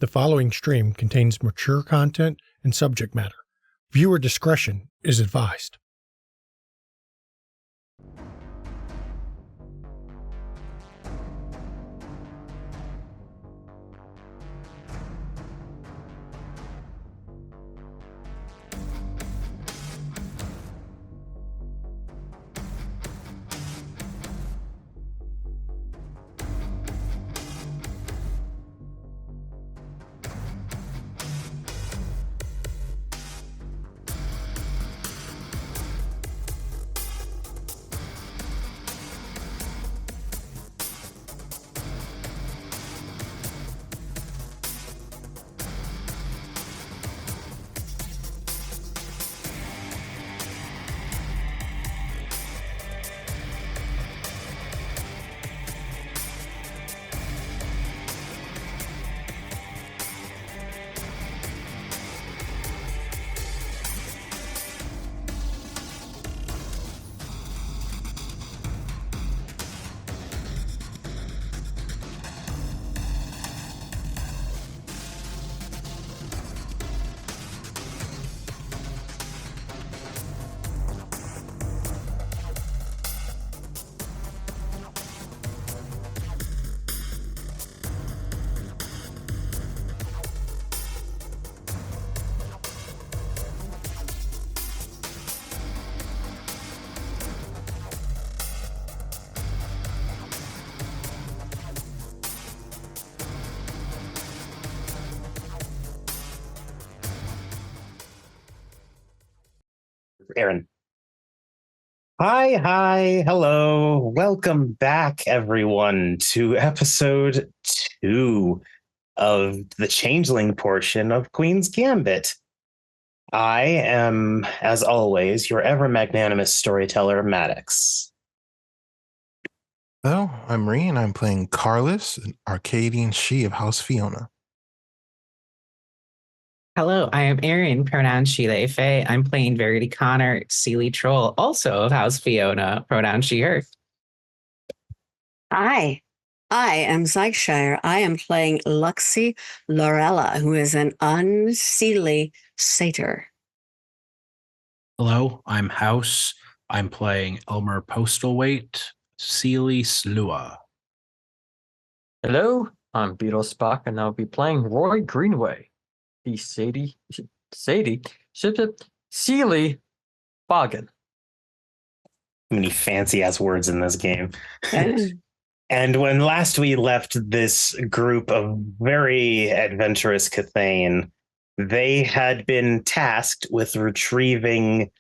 The following stream contains mature content and subject matter. Viewer discretion is advised. Aaron. Hi, hello. Welcome back, everyone, to episode 2 of the Changeling portion of Queen's Gambit. I am, as always, your ever magnanimous storyteller, Maddox. Hello, I'm Ree, and I'm playing Carlos, an Arcadian she of House Fiona. Hello, I am Erin, pronoun she, they, Faye. I'm playing Verity Connor, Sealy Troll, also of House Fiona, pronoun she, her. Hi, I am Zygeshire. I am playing Luxie Lorella, who is an unseelie satyr. Hello, I'm House. I'm playing Elmer Postalweight, Sealy Slua. Hello, I'm Beetle Spock, and I'll be playing Roy Greenway. The Sadie, Sealy Boggin. Many fancy-ass words in this game. And when last we left this group of very adventurous Cathane, they had been tasked with retrieving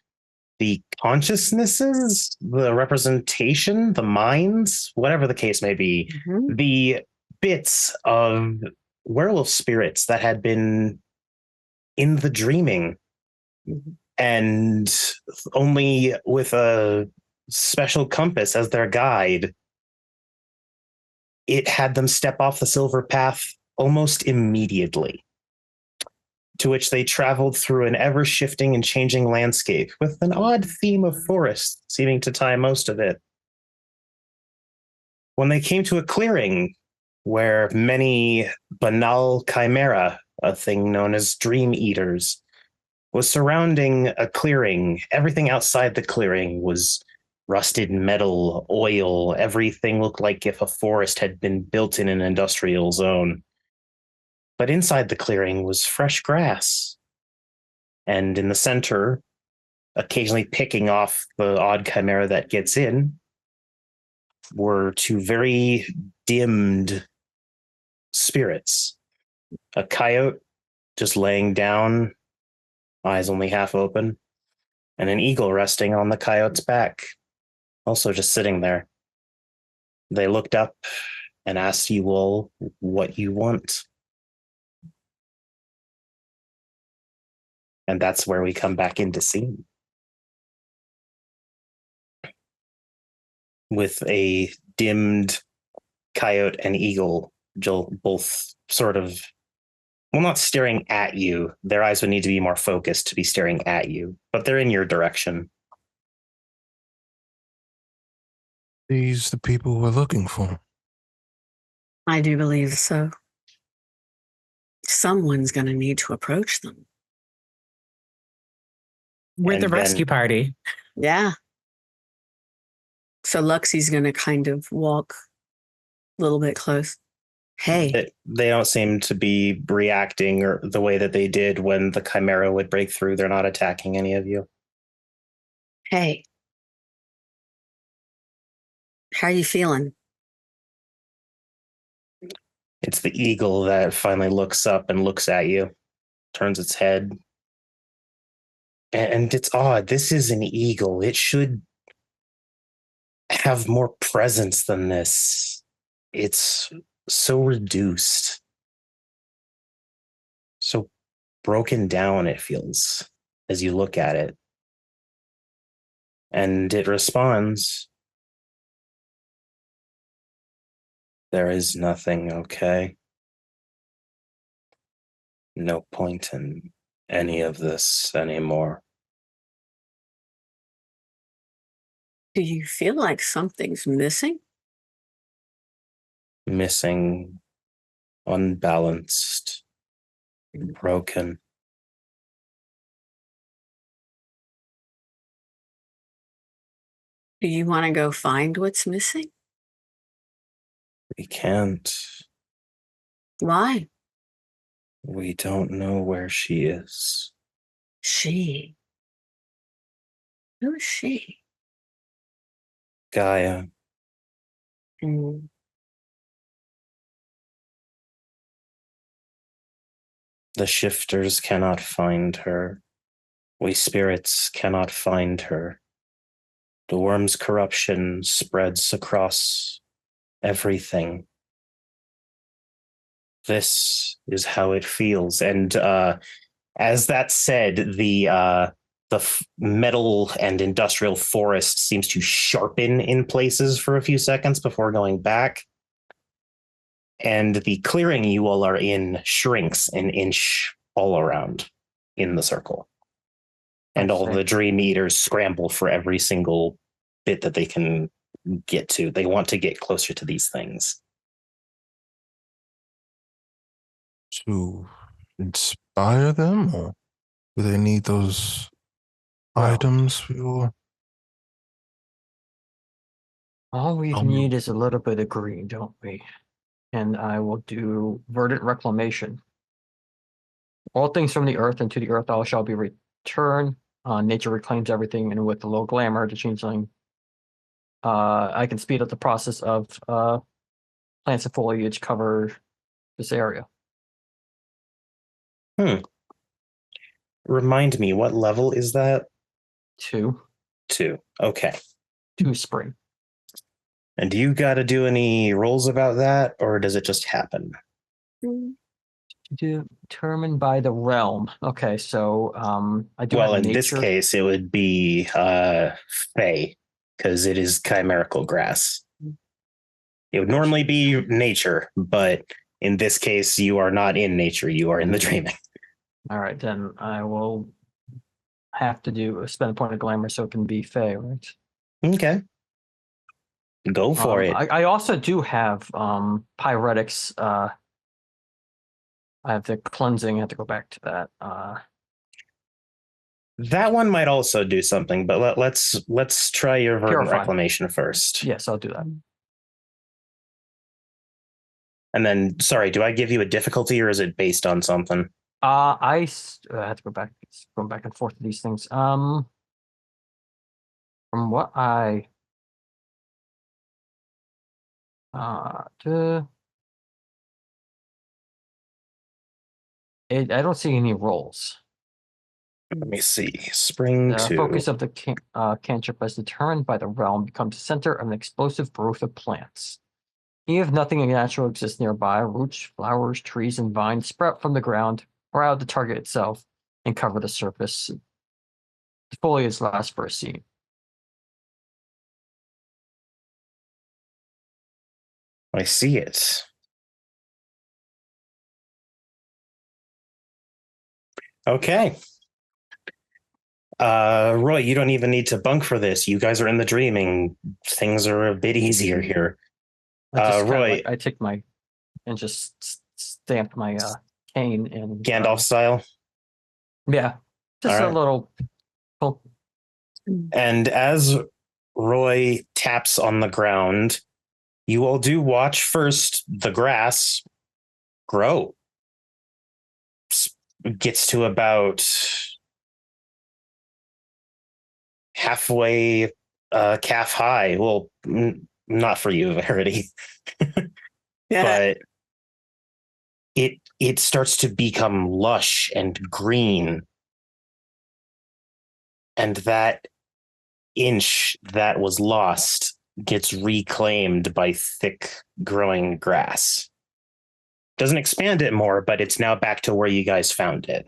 the consciousnesses, the representation, the minds, whatever the case may be, the bits of werewolf spirits that had been in the dreaming. And only with a special compass as their guide, it had them step off the silver path almost immediately, to which they traveled through an ever-shifting and changing landscape with an odd theme of forest seeming to tie most of it. When they came to a clearing where many banal chimera, a thing known as dream eaters, was surrounding a clearing, everything outside the clearing was rusted metal, oil, everything looked like if a forest had been built in an industrial zone. But inside the clearing was fresh grass. And in the center, occasionally picking off the odd chimera that gets in, were two very dimmed spirits. A coyote just laying down, eyes only half open, and an eagle resting on the coyote's back, also just sitting there. They looked up and asked you all what you want. And that's where we come back into scene. With a dimmed coyote and eagle, both sort of, well, not staring at you. Their eyes would need to be more focused to be staring at you, but they're in your direction. These the people we're looking for. I do believe so. someone's going to need to approach them. We're the And rescue party. Yeah. So Luxie's going to kind of walk a little bit close. Hey, They don't seem to be reacting or the way that they did when the Chimera would break through. They're not attacking any of you. hey. How are you feeling? It's the eagle that finally looks up and looks at you, turns its head. And it's odd. This is an eagle. It should have more presence than this. It's so reduced, so broken down, it feels as you look at it. And it responds, "There is nothing, okay? No point in any of this anymore." Do you feel like something's missing? Missing, unbalanced, broken. Do you want to go find what's missing? We can't. Why? We don't know where she is. She. Who is she? Gaia. Mm. The shifters cannot find her. We spirits cannot find her. The worm's corruption spreads across everything. This is how it feels. And as that said, the metal and industrial forest seems to sharpen in places for a few seconds before going back. And the clearing you all are in shrinks an inch all around in the circle. And all the dream eaters scramble for every single bit that they can get to. They want to get closer to these things. To inspire them, or do they need those items for? All we need is a little bit of green, don't we? And I will do verdant reclamation. All things from the earth into the earth all shall be returned. Nature reclaims everything, and with the low glamour, the changeling, I can speed up the process of plants and foliage cover this area. Remind me, what level is that? 2. 2. Okay. 2 spring. And do you got to do any rolls about that, or does it just happen? Determined by the realm. Okay, so I do. Well, have in this nature. case, it would be Fey, because it is chimerical grass. It would normally be nature, but in this case, you are not in nature. You are in the dreaming. All right, then I will have to spend a point of glamour so it can be Fey, right? Okay. Go for it. I also do have pyretics. I have the cleansing. I have to go back to that. That one might also do something, but let's try your verdant Purify. reclamation first. Yes, I'll do that. And then, sorry, do I give you a difficulty, or is it based on something? I have to go back. It's going back and forth to these things. From what I I don't see any rolls. Let me see. Spring The 2. focus of the cantrip, as determined by the realm, becomes the center of an explosive growth of plants. Even if nothing natural exists nearby, roots, flowers, trees, and vines sprout from the ground or out of the target itself and cover the surface. The foliage lasts for a scene. I see it. Okay. Roy, you don't even need to bunk for this. You guys are in the dreaming. Things are a bit easier here. I just Roy, I take my and just stamp my cane and Gandalf style. Yeah, just All a right. little. Well, And as Roy taps on the ground, you all do watch first the grass grow. Gets to about halfway calf high. Well, not for you, Verity. Yeah. But it starts to become lush and green. And that inch that was lost gets reclaimed by thick growing grass. Doesn't expand it more, but it's now back to where you guys found it.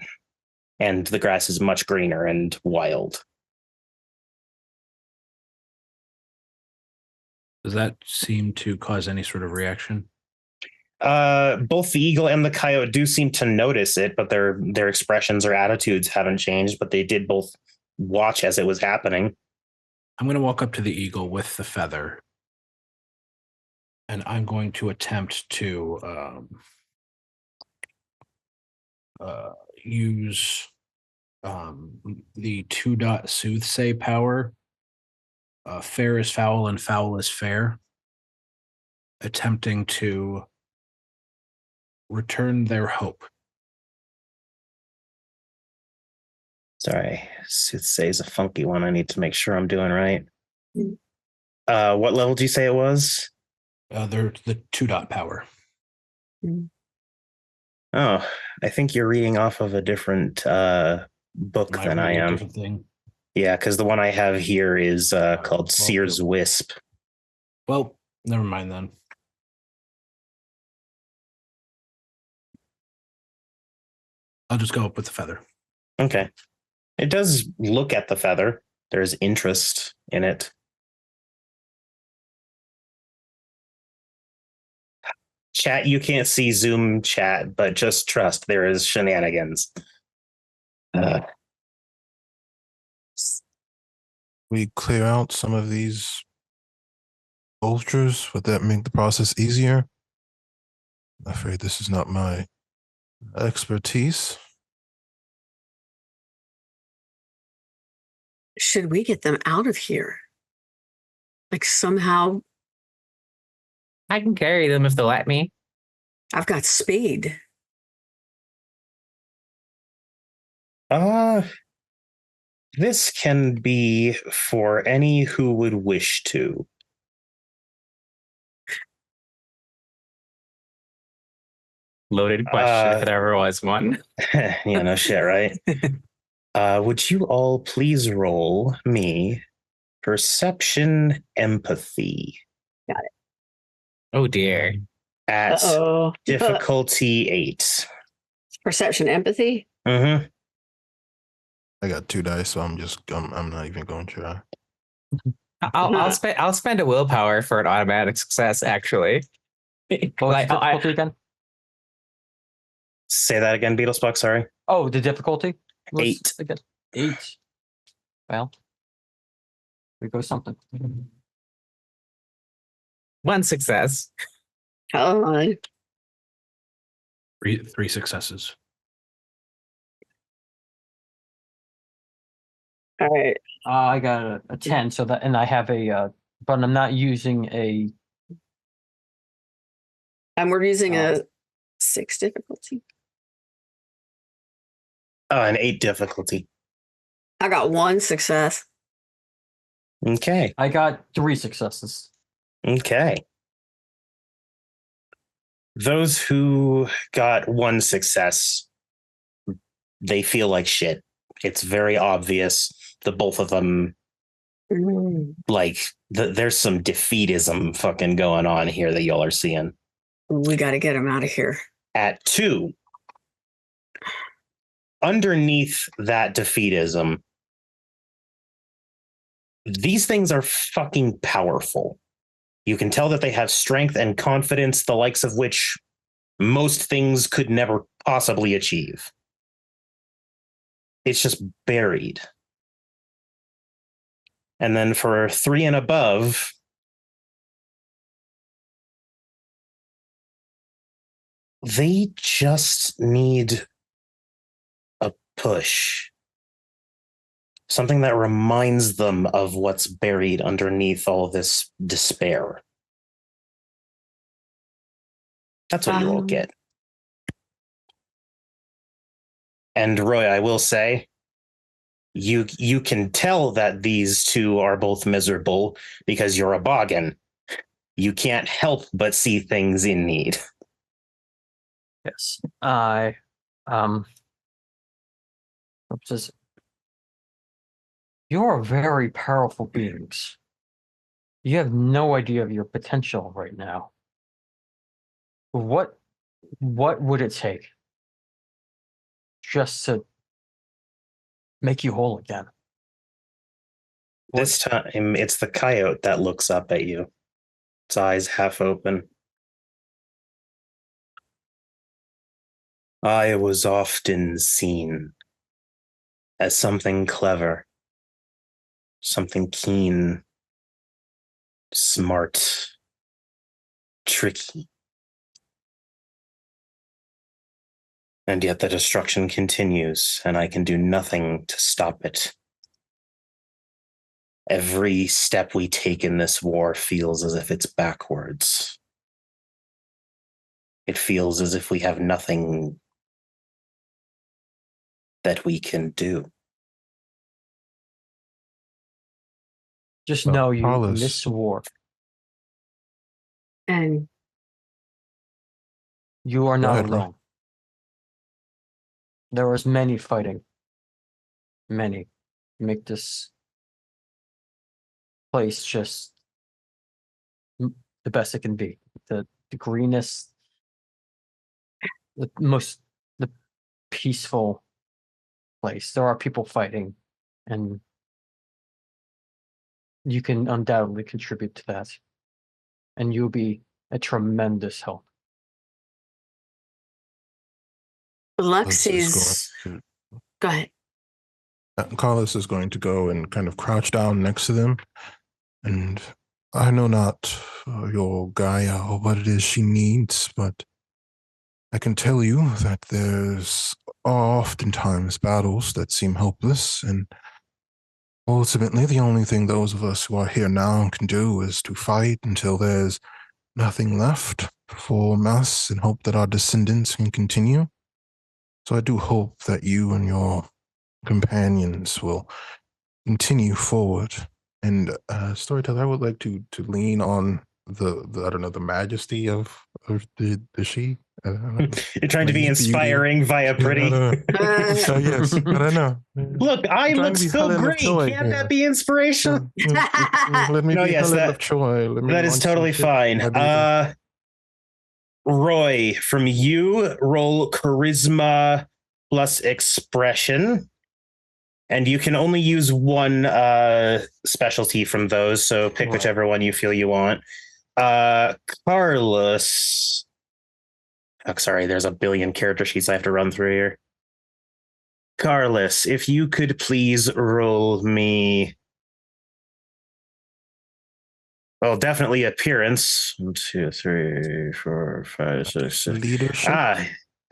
And the grass is much greener and wild. Does that seem to cause any sort of reaction? Both the eagle and the coyote do seem to notice it, but their expressions or attitudes haven't changed, but they did both watch as it was happening. I'm going to walk up to the eagle with the feather, and I'm going to attempt to use the 2-dot soothsay power. Fair is foul and foul is fair. Attempting to return their hope. Sorry, soothsay is a funky one. I need to make sure I'm doing right. What level do you say it was? They're the 2-dot power. Oh, I think you're reading off of a different book than I am. Different thing. Yeah, because the one I have here is called Seer's Wisp. Well, never mind then. I'll just go up with the feather. Okay. It does look at the feather. There's interest in it. Chat, you can't see Zoom chat, but just trust there is shenanigans. We clear out some of these vultures. Would that make the process easier? I'm afraid this is not my expertise. Should we get them out of here? Like somehow, I can carry them if they'll let me. I've got speed. This can be for any who would wish to. Loaded question if it ever was one. Yeah, no shit, right? Would you all please roll me perception empathy Got it. Oh dear. at Uh-oh. difficulty 8? Perception empathy. Mm-hmm. I got 2 dice, so I'm not even going to try. I'll spend a willpower for an automatic success. Actually, What's the difficulty again? Say that again, Beetlesbuck, sorry. Oh, the difficulty? 8. Again. 8. Well, there goes something. one success. Oh, 3 successes. all right. I got a 10, so that, and I have a, but I'm not using a. And we're using a 6 difficulty. Oh, an 8 difficulty. I got 1 success. Okay. I got 3 successes. Okay. Those who got 1 success, they feel like shit. It's very obvious. The both of them, like, there's some defeatism fucking going on here that y'all are seeing. We got to get them out of here. At 2, underneath that defeatism, these things are fucking powerful. You can tell that they have strength and confidence, the likes of which most things could never possibly achieve. It's just buried. And then for 3 and above, They just need a push. Something that reminds them of what's buried underneath all this despair. That's what you will get. And Roy, I will say, you can tell that these two are both miserable because you're a boggin. You can't help but see things in need. Yes. Says, you're very powerful beings. You have no idea of your potential right now. What would it take just to make you whole again? This time, it's the coyote that looks up at you, its eyes half open. I was often seen as something clever, something keen, smart, tricky. And yet the destruction continues, and I can do nothing to stop it. Every step we take in this war feels as if it's backwards. It feels as if we have nothing that we can do. Just Well, know you Carlos- miss war. And You are Go not ahead, Roy. alone. There was many fighting. Many. Make this place just the best it can be. The greenest, the peaceful place. There are people fighting, and you can undoubtedly contribute to that. And you'll be a tremendous help. Carlos is Luxie's. going Go ahead. Carlos is going to go and kind of crouch down next to them. And I know not your Gaia or what it is she needs, but I can tell you that there's oftentimes battles that seem hopeless, and ultimately the only thing those of us who are here now can do is to fight until there's nothing left for us and hope that our descendants can continue. So I do hope that you and your companions will continue forward. And storyteller, I would like to lean on the I don't know, the majesty of the she. You're trying to be Beauty. inspiring via pretty. Yes, I don't know. Look, I I'm trying look to be so Helen of great. Troy Can't here. that be inspiration? Let me No, be yes, Helen that- of Troy. Let me That is launch some totally shit, fine. my baby. Roy, from you, roll charisma plus expression. And you can only use one specialty from those, so pick Right. whichever one you feel you want. Carlos. Oh, sorry, there's a billion character sheets I have to run through here. Carlos, if you could please roll me. Well, definitely appearance. 1, 2, 3, 4, 5, 6, 7. Leadership.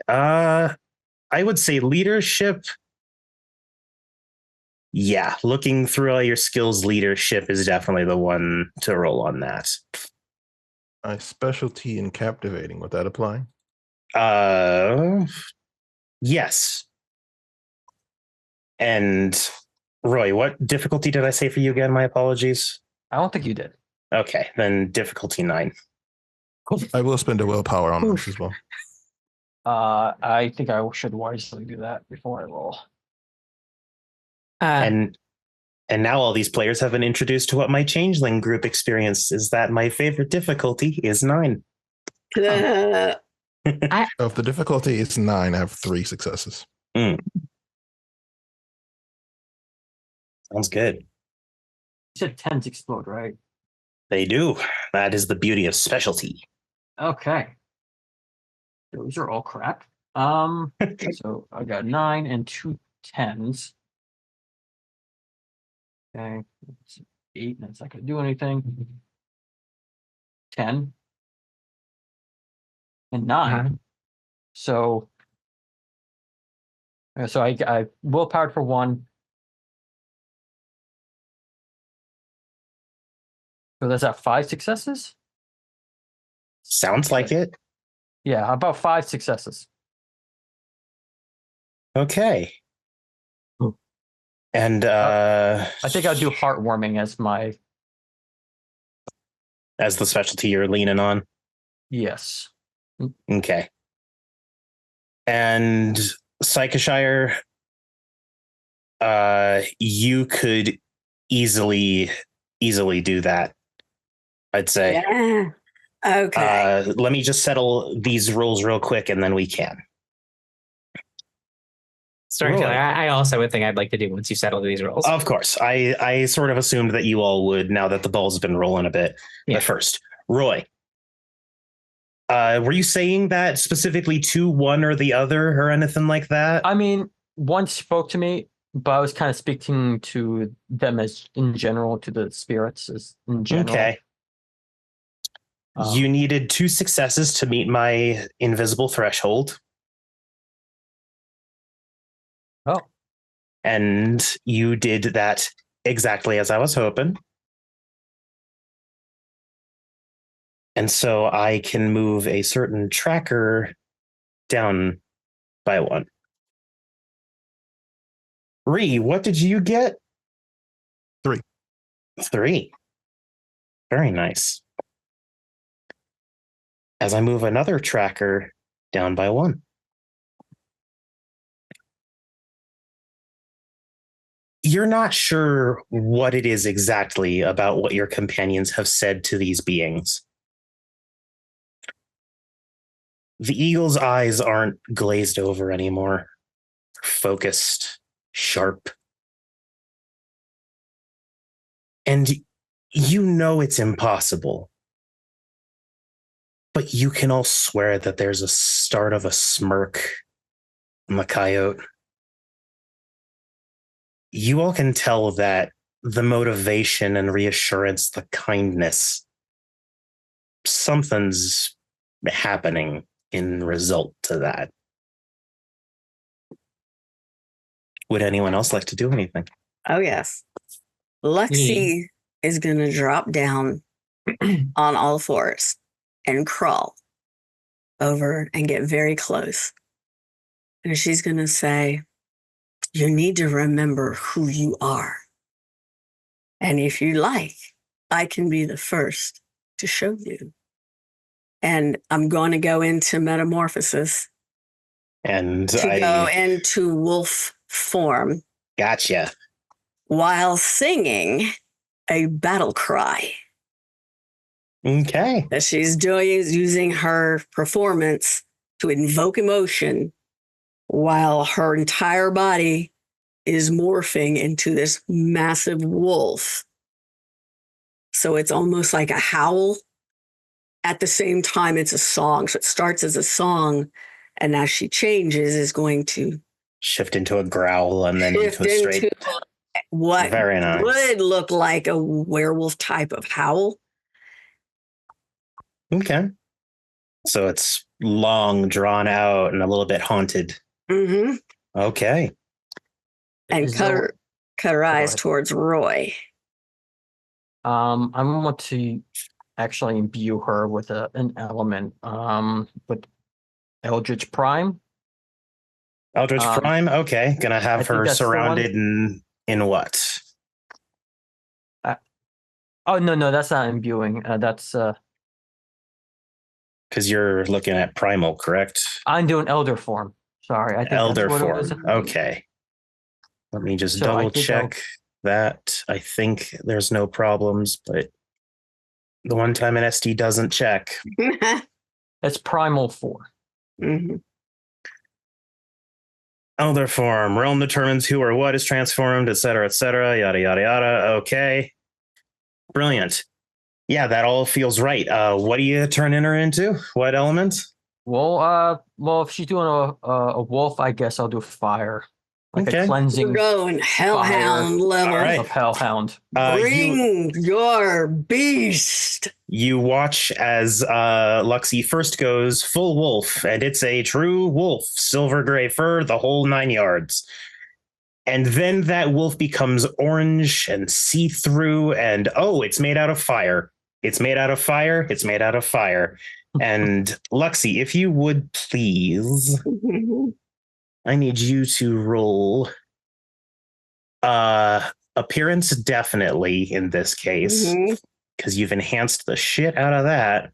I would say leadership. Yeah, looking through all your skills, leadership is definitely the one to roll on that. My specialty in captivating. Would that apply? Yes. And Roy, what difficulty did I say for you again? My apologies. I don't think you did. Okay, then difficulty 9. I will spend a willpower on this as well. I think I should wisely do that before I roll. And now all these players have been introduced to what my Changeling group experienced is that my favorite difficulty is 9. Of the difficulty is 9. I have 3 successes. Sounds good. You said 10s explode, right? They do. That is the beauty of specialty. Okay. Those are all crap. So I got 9 and 2 10s. Okay. 8, and it's not gonna do anything. 10 and 9. So I willpowered for 1. So there's that 5 successes? Sounds like it. Yeah, about 5 successes. Okay. Ooh. And I think I'll do heartwarming as my as the specialty you're leaning on. yes. Okay. And Psychoshire, you could easily do that, I'd say. Yeah. Okay. Let me just settle these rules real quick and then we can. Storyteller, Roy. I also would think I'd like to do once you settle these roles. Of course. I sort of assumed that you all would now that the ball's been rolling a bit. Yeah. But first, Roy. Were you saying that specifically to one or the other or anything like that? I mean, one spoke to me, but I was kind of speaking to them as in general, to the spirits as in general. Okay. You needed 2 successes to meet my invisible threshold. Oh. And you did that exactly as I was hoping. And so I can move a certain tracker down by 1. Ree, what did you get? 3. 3. Very nice. As I move another tracker down by 1. You're not sure what it is exactly about what your companions have said to these beings. The eagle's eyes aren't glazed over anymore. They're focused, sharp. And you know it's impossible. But you can all swear that there's a start of a smirk on the coyote. You all can tell that the motivation and reassurance, the kindness, something's happening in result to that. Would anyone else like to do anything? Oh, yes. Luxie is going to drop down on all fours and crawl over and get very close. And she's going to say, you need to remember who you are. And if you like, I can be the first to show you. And I'm going to go into metamorphosis And to go into wolf form. Gotcha. While singing a battle cry. Okay. That she's doing is using her performance to invoke emotion while her entire body is morphing into this massive wolf. So it's almost like a howl. At the same time, it's a song. So it starts as a song, and as she changes, is going to shift into a growl and then into a straight. What Very nice. Would look like a werewolf type of howl. Okay. So it's long, drawn out, and a little bit haunted. Mm-hmm. Okay. And cut her eyes towards Roy. I want to actually imbue her with an element, with Eldritch Prime. Eldritch Prime? Okay. Gonna have her surrounded in what? Oh, no, that's not imbuing. That's... Because you're looking at Primal, correct? I'm doing Elder Form. Sorry. I think Elder that's what Form. Okay. Let me just double check that. I think there's no problems, but the one time an SD doesn't check. It's Primal 4. Mm-hmm. Elder Form. Realm determines who or what is transformed, etc., yada, yada, yada. Okay. Brilliant. Yeah, that all feels right. What do you turn her into? What element? Well, if she's doing a wolf, I guess I'll do fire. like Okay. a We're cleansing going hellhound level. All right. of hellhound. Bring your beast. You watch as Luxie first goes full wolf, and it's a true wolf, silver gray fur, the whole 9 yards. And then that wolf becomes orange and see-through, and it's made out of fire. It's made out of fire. It's made out of fire. And Luxie, if you would please, I need you to roll appearance definitely in this case, because you've enhanced the shit out of that.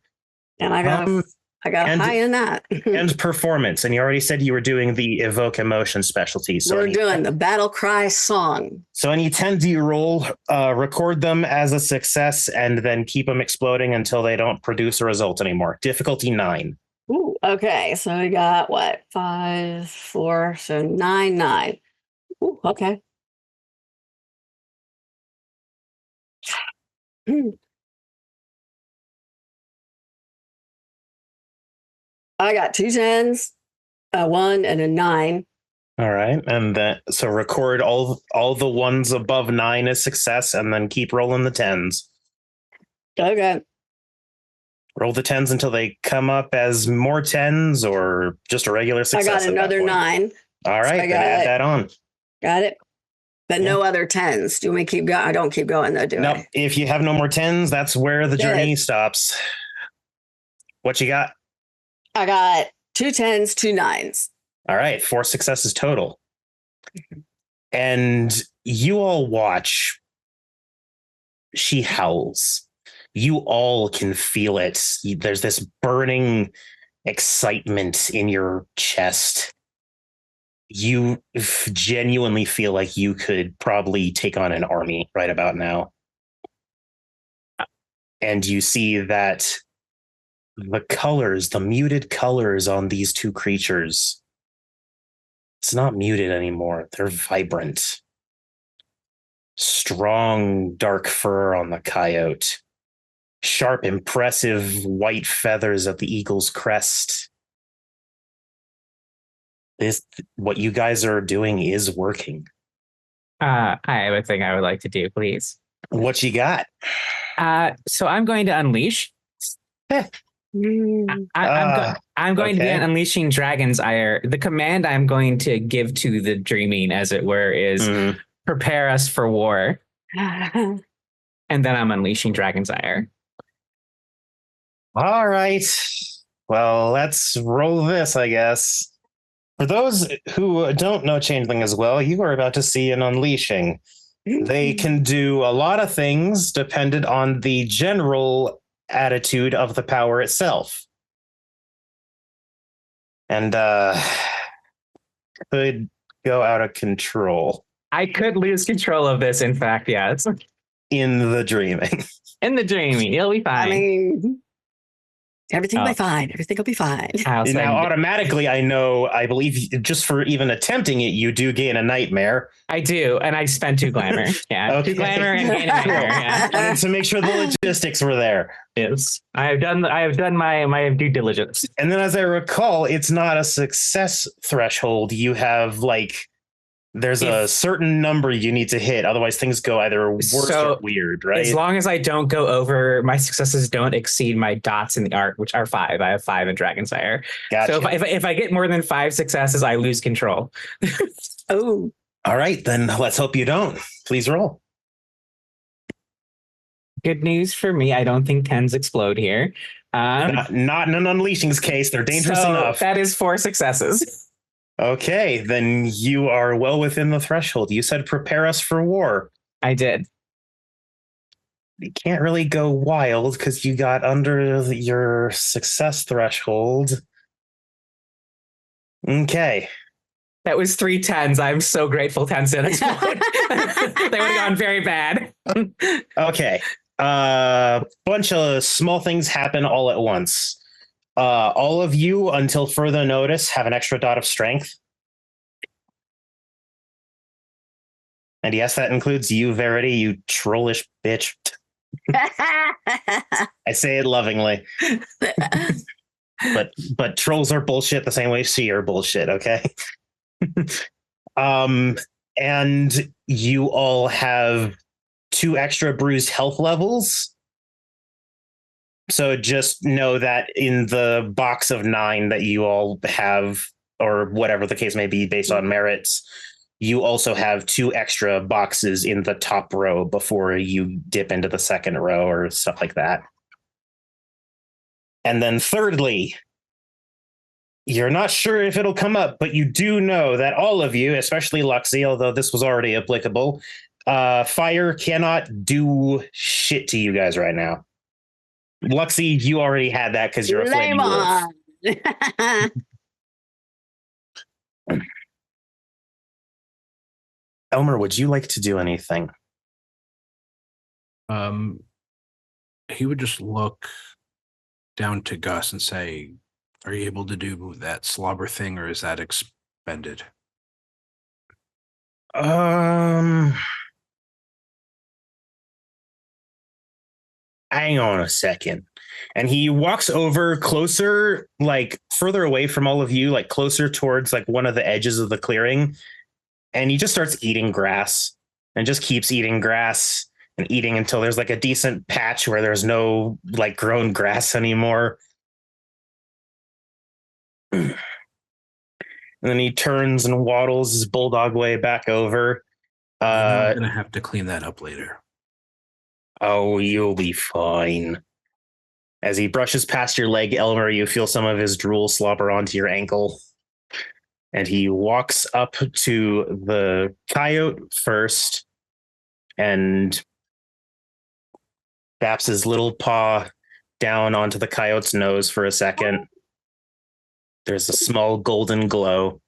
And I got a high in that. And performance. And you already said you were doing the evoke emotion specialty. So we're doing the battle cry song. So any 10s you roll, record them as a success and then keep them exploding until they don't produce a result anymore. Difficulty 9. Ooh, okay. So we got what? 5, 4, so 9, 9. Ooh, okay. I got 2 10s, a 1, and a 9. All right. And so record all the ones above 9 as success and then keep rolling the 10s. Okay. Roll the 10s until they come up as more 10s or just a regular success. I got another 9. All right. So then add that on. Got it. But no other 10s. Do you want me to keep going? I don't keep going though, do Nope. I? If you have no more 10s, that's where the journey stops. What you got? I got 2 10s, 2 9s. All right. 4 successes total. And you all watch. She howls. You all can feel it. There's this burning excitement in your chest. You genuinely feel like you could probably take on an army right about now. And you see that the colors, the muted colors on these 2 creatures, it's not muted anymore. They're vibrant. Strong, dark fur on the coyote. Sharp, impressive white feathers at the eagle's crest. What you guys are doing is working. I have a thing I would like to do, please. What you got? So I'm going to unleash. I'm going to be on Unleashing Dragon's Ire. The command I'm going to give to the dreaming, as it were, is prepare us for war. And then I'm unleashing Dragon's Ire. All right. Well, let's roll this, I guess. For those who don't know Changeling as well, you are about to see an unleashing. They can do a lot of things dependent on the general attitude of the power itself. And could go out of control. I could lose control of this, in fact, yes. In the dreaming. In the dreaming, it'll be fine. I mean, everything will be fine. Everything will be fine. Now, automatically, I believe just for even attempting it, you do gain a nightmare. I do, and I spent 2 glamour. Yeah, okay. 2 glamour and gain a nightmare. Yeah. And to make sure the logistics were there. Yes, I have done my due diligence. And then, as I recall, it's not a success threshold. You have there's a certain number you need to hit, otherwise things go either worse or weird, right? As long as I don't go over, my successes don't exceed my dots in the art, which are 5. I have 5 in Dragon's Ire. Gotcha. So if I get more than 5 successes, I lose control. Oh. All right, then let's hope you don't. Please roll. Good news for me. I don't think 10s explode here. Not in an Unleashing's case. They're dangerous enough. That is 4 successes. Okay, then you are well within the threshold. You said prepare us for war. I did. You can't really go wild because you got under your success threshold. Okay. That was 3 10s. I'm so grateful 10s didn't explode. They would have gone very bad. Okay. Bunch of small things happen all at once. All of you, until further notice, have an extra dot of strength. And yes, that includes you, Verity, you trollish bitch. I say it lovingly. But trolls are bullshit the same way she are bullshit, okay? And you all have 2 extra bruised health levels. So just know that in the box of 9 that you all have, or whatever the case may be based on merits, you also have 2 extra boxes in the top row before you dip into the second row or stuff like that. And then thirdly, you're not sure if it'll come up, but you do know that all of you, especially Luxie, although this was already applicable, fire cannot do shit to you guys right now. Luxie, you already had that because you're a flaming wolf. Elmer, would you like to do anything? He would just look down to Gus and say, "Are you able to do that slobber thing, or is that expended?" Hang on a second. And he walks over closer, like further away from all of you, like closer towards like one of the edges of the clearing. And he just starts eating grass and just keeps eating grass and eating until there's like a decent patch where there's no like grown grass anymore. And then he turns and waddles his bulldog way back over. I'm going to have to clean that up later. Oh, you'll be fine. As he brushes past your leg, Elmer, you feel some of his drool slobber onto your ankle. And he walks up to the coyote first and taps his little paw down onto the coyote's nose for a second. There's a small golden glow.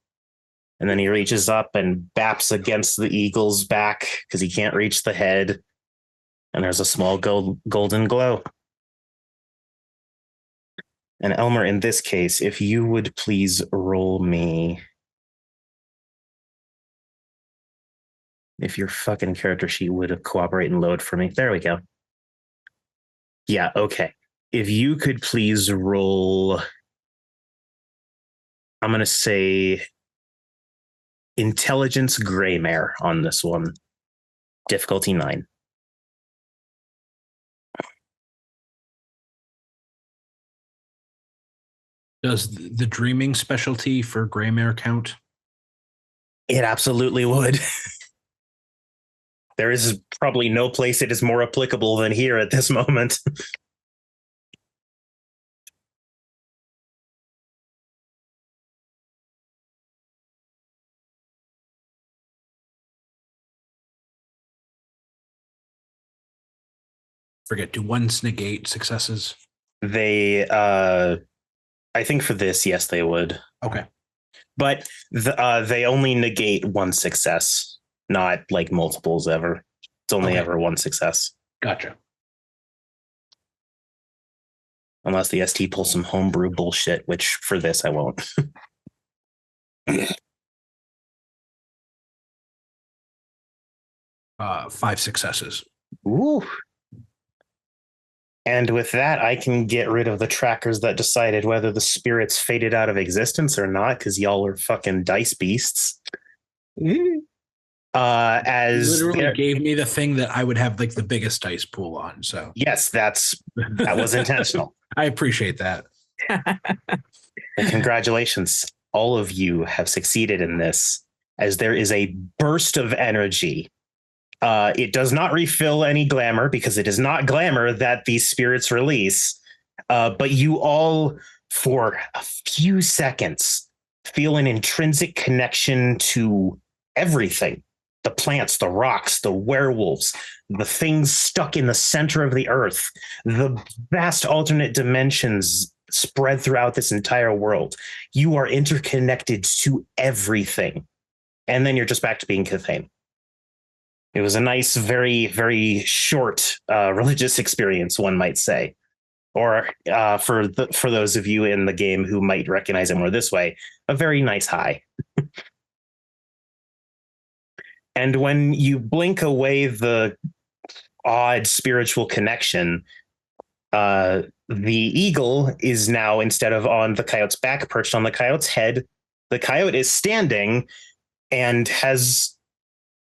And then he reaches up and baps against the eagle's back because he can't reach the head. And there's a small golden glow. And Elmer, in this case, if you would please roll me. If your fucking character sheet would cooperate and load for me. There we go. Yeah, okay. If you could please roll, I'm going to say Intelligence Greymare on this one. Difficulty 9. Does the dreaming specialty for Greymare count? It absolutely would. There is probably no place it is more applicable than here at this moment. Forget, do ones negate successes? They, I think for this, yes, they would. Okay. But they only negate one success, not like multiples ever. It's only ever one success. Gotcha. Unless the ST pulls some homebrew bullshit, which for this I won't. 5 successes. Ooh. And with that, I can get rid of the trackers that decided whether the spirits faded out of existence or not, because y'all are fucking dice beasts. As literally gave me the thing that I would have like the biggest dice pool on. So yes, that was intentional. I appreciate that. And congratulations. All of you have succeeded in this, as there is a burst of energy. It does not refill any glamour because it is not glamour that these spirits release. But you all, for a few seconds, feel an intrinsic connection to everything. The plants, the rocks, the werewolves, the things stuck in the center of the earth, the vast alternate dimensions spread throughout this entire world. You are interconnected to everything. And then you're just back to being Cathane. It was a nice, very, very short religious experience, one might say. Or for those of you in the game who might recognize it more this way, a very nice high. And when you blink away the odd spiritual connection, the eagle is now, instead of on the coyote's back, perched on the coyote's head. The coyote is standing, and has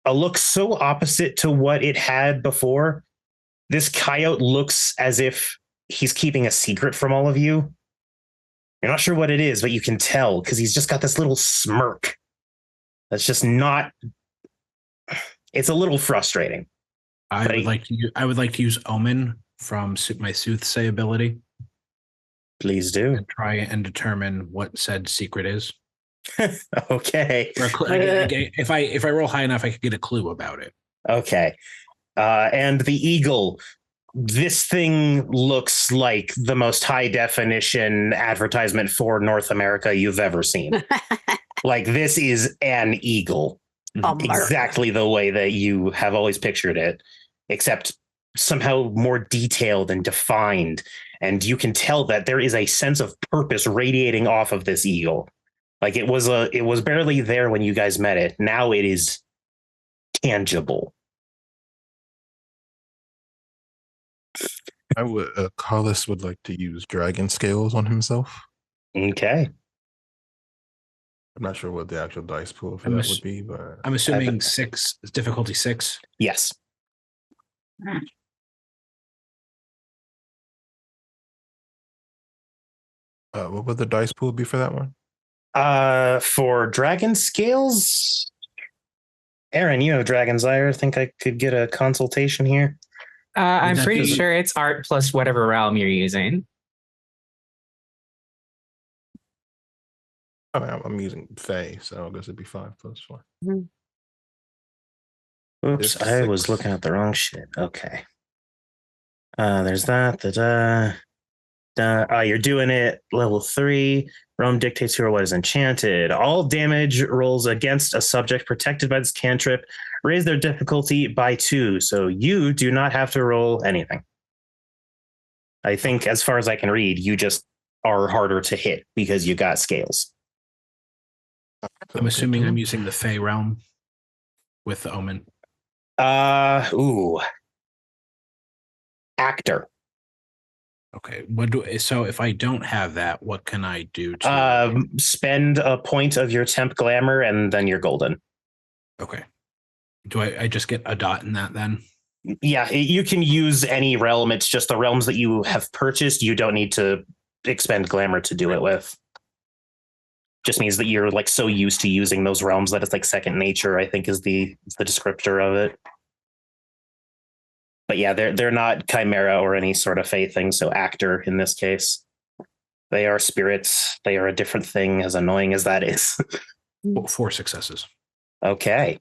a look so opposite to what it had before. This coyote looks as if he's keeping a secret from all of you. You're not sure what it is, but you can tell because he's just got this little smirk. That's just not. It's a little frustrating. I would like to use Omen from my Soothsay ability. Please do. And try and determine what said secret is. Okay. If I roll high enough, I could get a clue about it. Okay. And the eagle. This thing looks like the most high definition advertisement for North America you've ever seen. Like, this is an eagle. Exactly the way that you have always pictured it, except somehow more detailed and defined. And you can tell that there is a sense of purpose radiating off of this eagle. Like, it was barely there when you guys met it. Now it is tangible. Carlos would like to use dragon scales on himself. Okay. I'm not sure what the actual dice pool for that would be, but I'm assuming 6, difficulty 6. Yes. What would the dice pool be for that one? For dragon scales, Aaron, you have Dragon's Ire. I think I could get a consultation here. I'm pretty sure it's art plus whatever realm you're using. I'm using Fae, so I guess it'd be 5 plus 4. Oops, I was looking at the wrong shit. Okay. There's that. You're doing it level 3. Realm dictates who or what is enchanted. All damage rolls against a subject protected by this cantrip raise their difficulty by 2. So you do not have to roll anything. I think, as far as I can read, you just are harder to hit because you got scales. I'm assuming I'm using the Fae realm with the Omen. Actor. Okay. So if I don't have that, what can I do to spend a point of your temp glamour and then you're golden. Okay. Do I just get a dot in that then? Yeah, you can use any realm. It's just the realms that you have purchased. You don't need to expend glamour to do it with. Just means that you're like so used to using those realms that it's like second nature, I think is the descriptor of it. But yeah, they're not chimera or any sort of fae thing. So actor in this case, they are spirits. They are a different thing, as annoying as that is. 4 successes. Okay.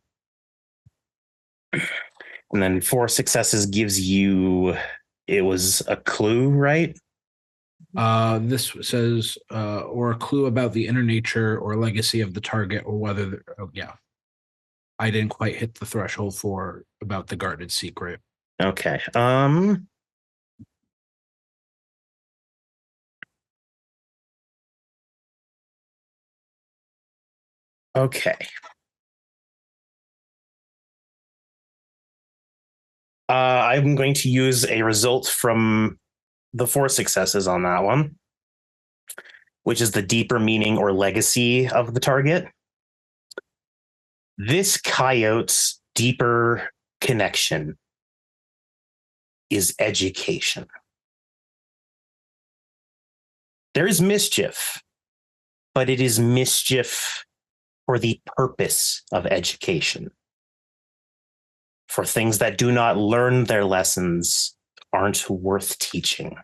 And then 4 successes gives you, it was a clue, right? This says, or a clue about the inner nature or legacy of the target, or whether, I didn't quite hit the threshold for about the guarded secret. Okay. Okay. I'm going to use a result from the 4 successes on that one, which is the deeper meaning or legacy of the target. This coyote's deeper connection is education. There is mischief, but it is mischief for the purpose of education. For things that do not learn their lessons aren't worth teaching.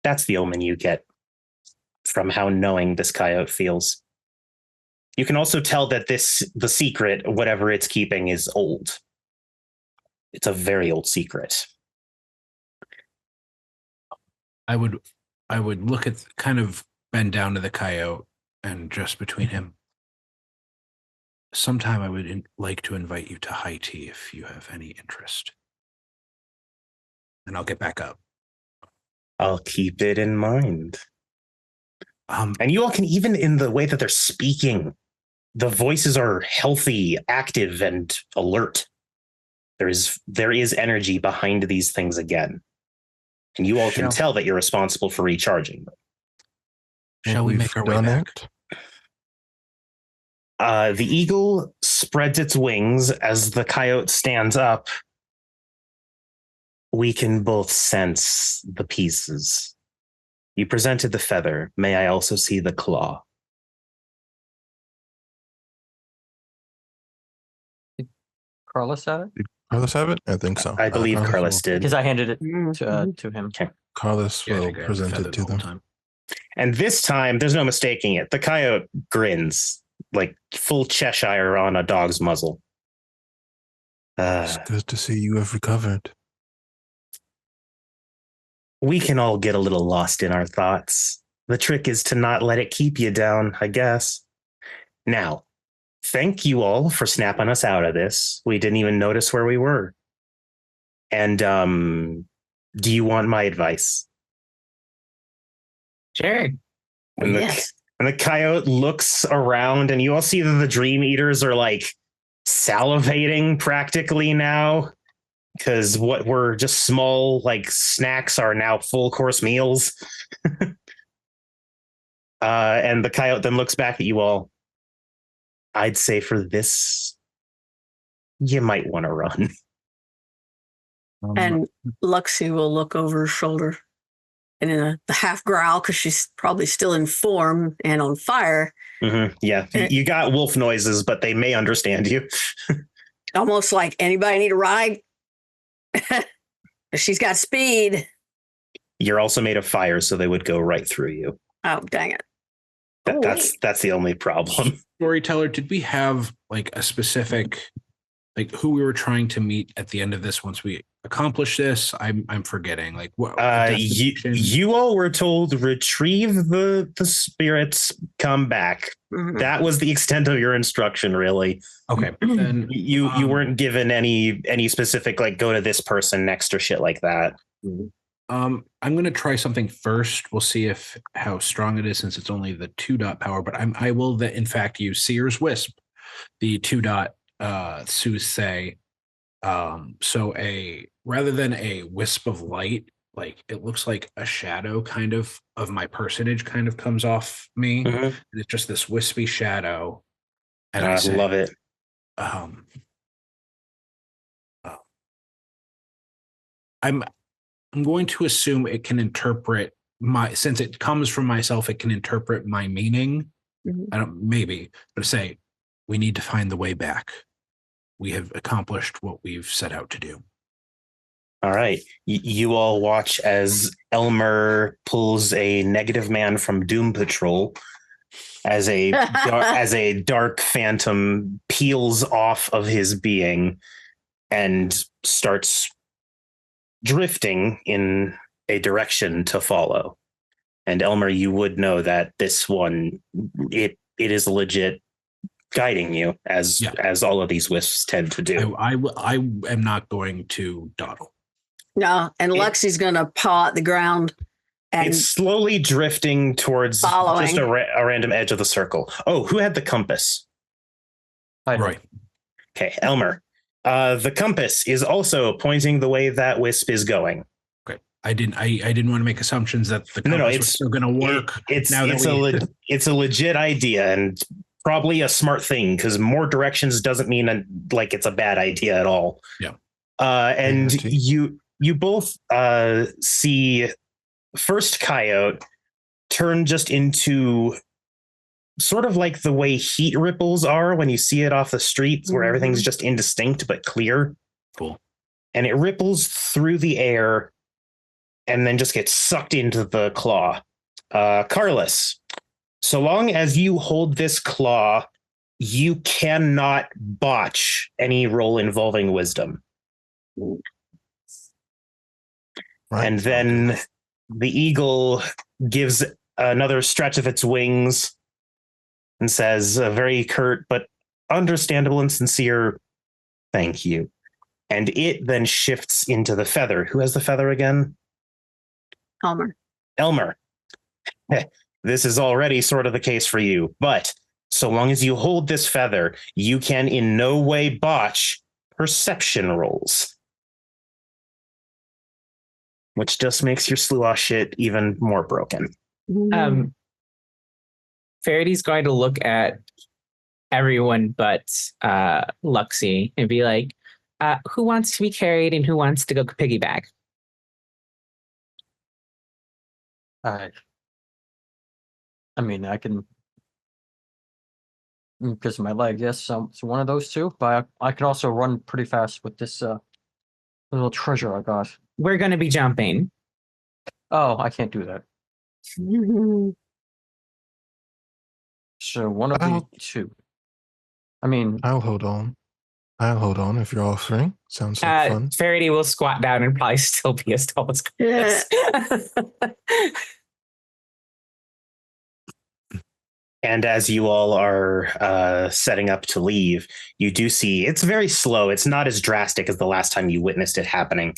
That's the omen you get from how knowing this coyote feels. You can also tell that the secret, whatever it's keeping, is old. It's a very old secret. I would look at, kind of bend down to the coyote and just between him. Sometime I would like to invite you to high tea if you have any interest. And I'll get back up. I'll keep it in mind. And you all can, even in the way that they're speaking, the voices are healthy, active, and alert. There is energy behind these things again. And you all can tell that you're responsible for recharging them. Shall we make our way back? The eagle spreads its wings as the coyote stands up. We can both sense the pieces. You presented the feather. May I also see the claw? Carlos had it? Did Carlos have it? I think so. I believe Carlos did. Because I handed it to him. Okay. Carlos Yeah, I will think I had the present feather it the to whole them. time. And this time, there's no mistaking it. The coyote grins, like full Cheshire on a dog's muzzle. It's good to see you have recovered. We can all get a little lost in our thoughts. The trick is to not let it keep you down, I guess. Now, thank you all for snapping us out of this. We didn't even notice where we were. And do you want my advice? Sure. And the coyote looks around, and you all see that the dream eaters are like salivating practically now, because what were just small like snacks are now full course meals. And the coyote then looks back at you all. I'd say for this, you might want to run. And Luxie will look over her shoulder and in the half growl, because she's probably still in form and on fire. Mm-hmm. Yeah, you got wolf noises, but they may understand you. Almost like, anybody need a ride? She's got speed. You're also made of fire, so they would go right through you. Oh, dang it. That's the only problem. Storyteller, did we have like a specific, like who we were trying to meet at the end of this once we accomplish this? I'm forgetting. Like what? You all were told retrieve the spirits, come back. Mm-hmm. That was the extent of your instruction, really. Okay, then You weren't given any specific like go to this person next or shit like that. I'm gonna try something first. We'll see how strong it is, since it's only the 2-dot power. But I will in fact use Seer's Wisp, the 2-dot soothsay. So rather than a wisp of light, like it looks like a shadow kind of my personage kind of comes off me. Mm-hmm. And it's just this wispy shadow. And I love it. I'm going to assume it can interpret since it comes from myself, it can interpret my meaning. Mm-hmm. But say, we need to find the way back. We have accomplished what we've set out to do. All right. You all watch as Elmer pulls a negative man from Doom Patrol as a dark phantom peels off of his being and starts drifting in a direction to follow. And Elmer, you would know that this one, it is legit guiding you as all of these wisps tend to do. I am not going to dawdle. No, and Luxie's going to paw at the ground. And it's slowly drifting towards just a random edge of the circle. Oh, who had the compass? Right. Okay, Elmer. The compass is also pointing the way that wisp is going. Okay. I didn't want to make assumptions that the compass was still going to work. It's a legit idea and probably a smart thing, because more directions doesn't mean like it's a bad idea at all. Yeah. And you both see first coyote turn just into sort of like the way heat ripples are when you see it off the streets, where everything's just indistinct but clear. Cool. And it ripples through the air and then just gets sucked into the claw. Carlos, so long as you hold this claw, you cannot botch any roll involving wisdom. Right. And then the eagle gives another stretch of its wings and says a very curt but understandable and sincere thank you. And it then shifts into the feather. Who has the feather again? Elmer. This is already sort of the case for you, but so long as you hold this feather, you can in no way botch perception rolls. Which just makes your sluash shit even more broken. Farady's going to look at everyone but Luxie and be like, who wants to be carried and who wants to go piggyback? I mean, I can, because of my leg, yes, so it's one of those two, but I can also run pretty fast with this little treasure I got. We're going to be jumping. Oh, I can't do that. So one of the two. I mean, I'll hold on. I'll hold on if you're offering. Sounds like fun. Faraday will squat down and probably still be as tall as Chris. And as you all are setting up to leave, you do see it's very slow. It's not as drastic as the last time you witnessed it happening.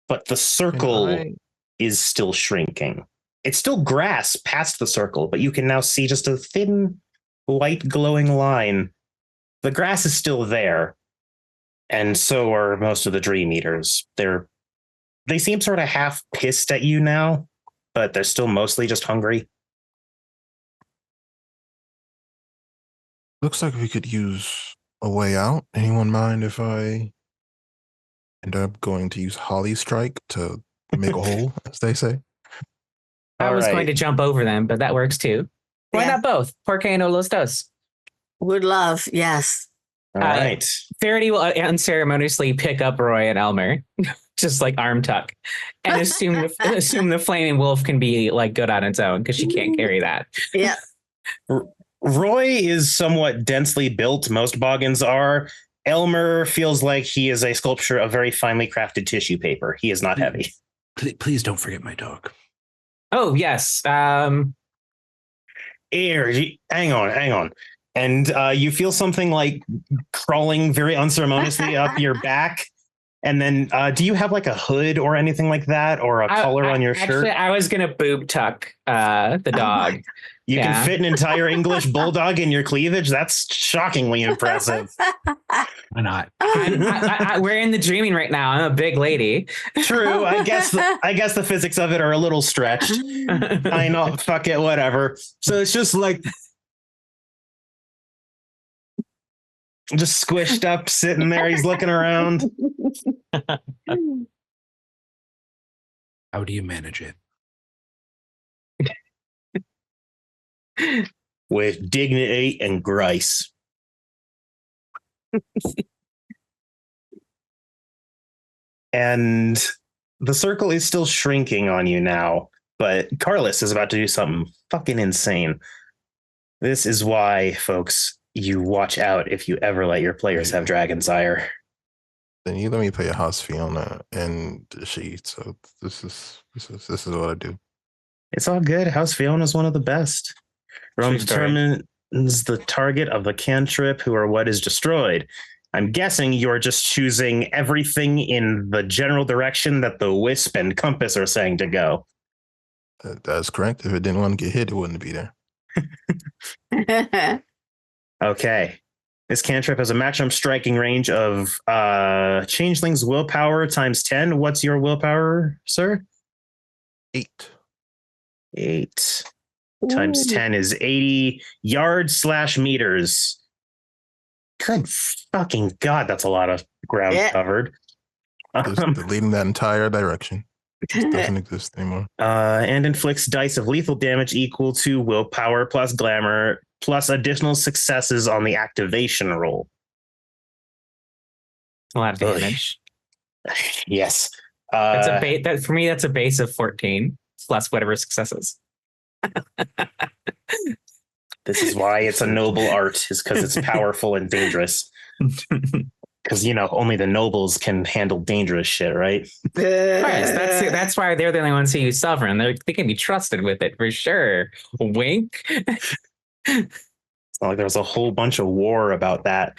But the circle is still shrinking. It's still grass past the circle, but you can now see just a thin, white, glowing line. The grass is still there, and so are most of the Dream Eaters. They seem sort of half pissed at you now, but they're still mostly just hungry. Looks like we could use a way out. Anyone mind if I end up going to use Holly Strike to make a hole, as they say? I was going to jump over them, but that works too. Why not both? Por qué no los dos? Would love, yes. All right. Faraday will unceremoniously pick up Roy and Elmer, just like arm tuck, and assume the flaming wolf can be like good on its own because she can't carry that. Yeah. Roy is somewhat densely built. Most Boggins are. Elmer feels like he is a sculpture of very finely crafted tissue paper. He is not heavy. Please don't forget my dog. Oh, yes. Here, hang on. And you feel something like crawling very unceremoniously up your back. And then do you have like a hood or anything like that, or a collar on your shirt? Actually, I was going to boob tuck the dog. You can fit an entire English bulldog in your cleavage? That's shockingly impressive. Why not? We're in the dreaming right now. I'm a big lady. True. I guess the physics of it are a little stretched. I know. Fuck it. Whatever. So it's just like just squished up, sitting there. He's looking around. How do you manage it? With dignity and grace. And the circle is still shrinking on you now, but Carlos is about to do something fucking insane. This is why, folks, you watch out if you ever let your players have Dragon's Ire. Then you let me play a house Fiona and she. So this is what I do. It's all good. House Fiona is one of the best. Rome determines the target of the cantrip who or what is destroyed. I'm guessing you're just choosing everything in the general direction that the Wisp and Compass are saying to go. That's correct. If it didn't want to get hit, it wouldn't be there. Okay. This cantrip has a maximum striking range of Changeling's willpower times 10. What's your willpower, sir? 8. 8 times 10 is 80 yards/meters. Good fucking God, that's a lot of ground covered. Just deleting that entire direction. It just doesn't exist anymore. And inflicts dice of lethal damage equal to willpower plus glamour plus additional successes on the activation roll. A lot of damage. Yes. That's that for me, that's a base of 14 plus whatever successes. This is why it's a noble art, is because it's powerful and dangerous. Because, only the nobles can handle dangerous shit, right? Of course, that's why they're the only ones who use sovereign. They can be trusted with it for sure. Wink. It's not like there's a whole bunch of war about that.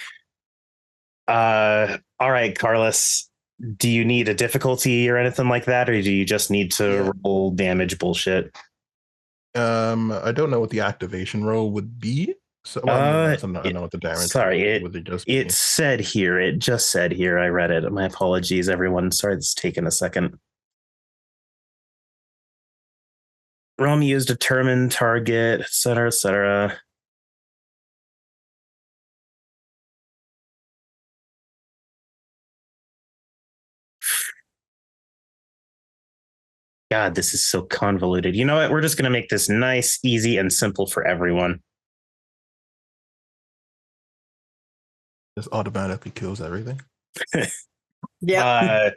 All right, Carlos, do you need a difficulty or anything like that, or do you just need to roll damage bullshit? I don't know what the activation roll would be. So I know what the damage. Sorry, it said here. It just said here. I read it. My apologies, everyone. Sorry, it's taken a second. Rom used determine target, etc., etc. God, this is so convoluted. You know what? We're just going to make this nice, easy, and simple for everyone. This automatically kills everything. Yep.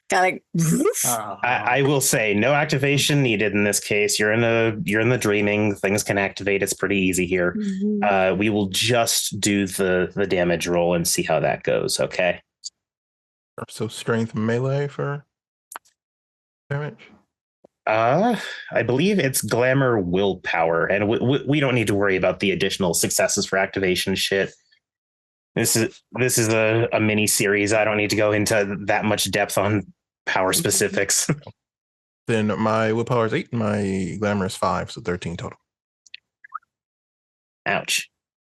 Got I will say no activation needed in this case. You're in the dreaming. Things can activate. It's pretty easy here. We will just do the damage roll and see how that goes. Okay. So strength melee for damage. I believe it's glamour willpower, and we don't need to worry about the additional successes for activation shit. This is a mini series. I don't need to go into that much depth on power specifics. Then my willpower is 8, and my glamour is 5, so 13 total. Ouch.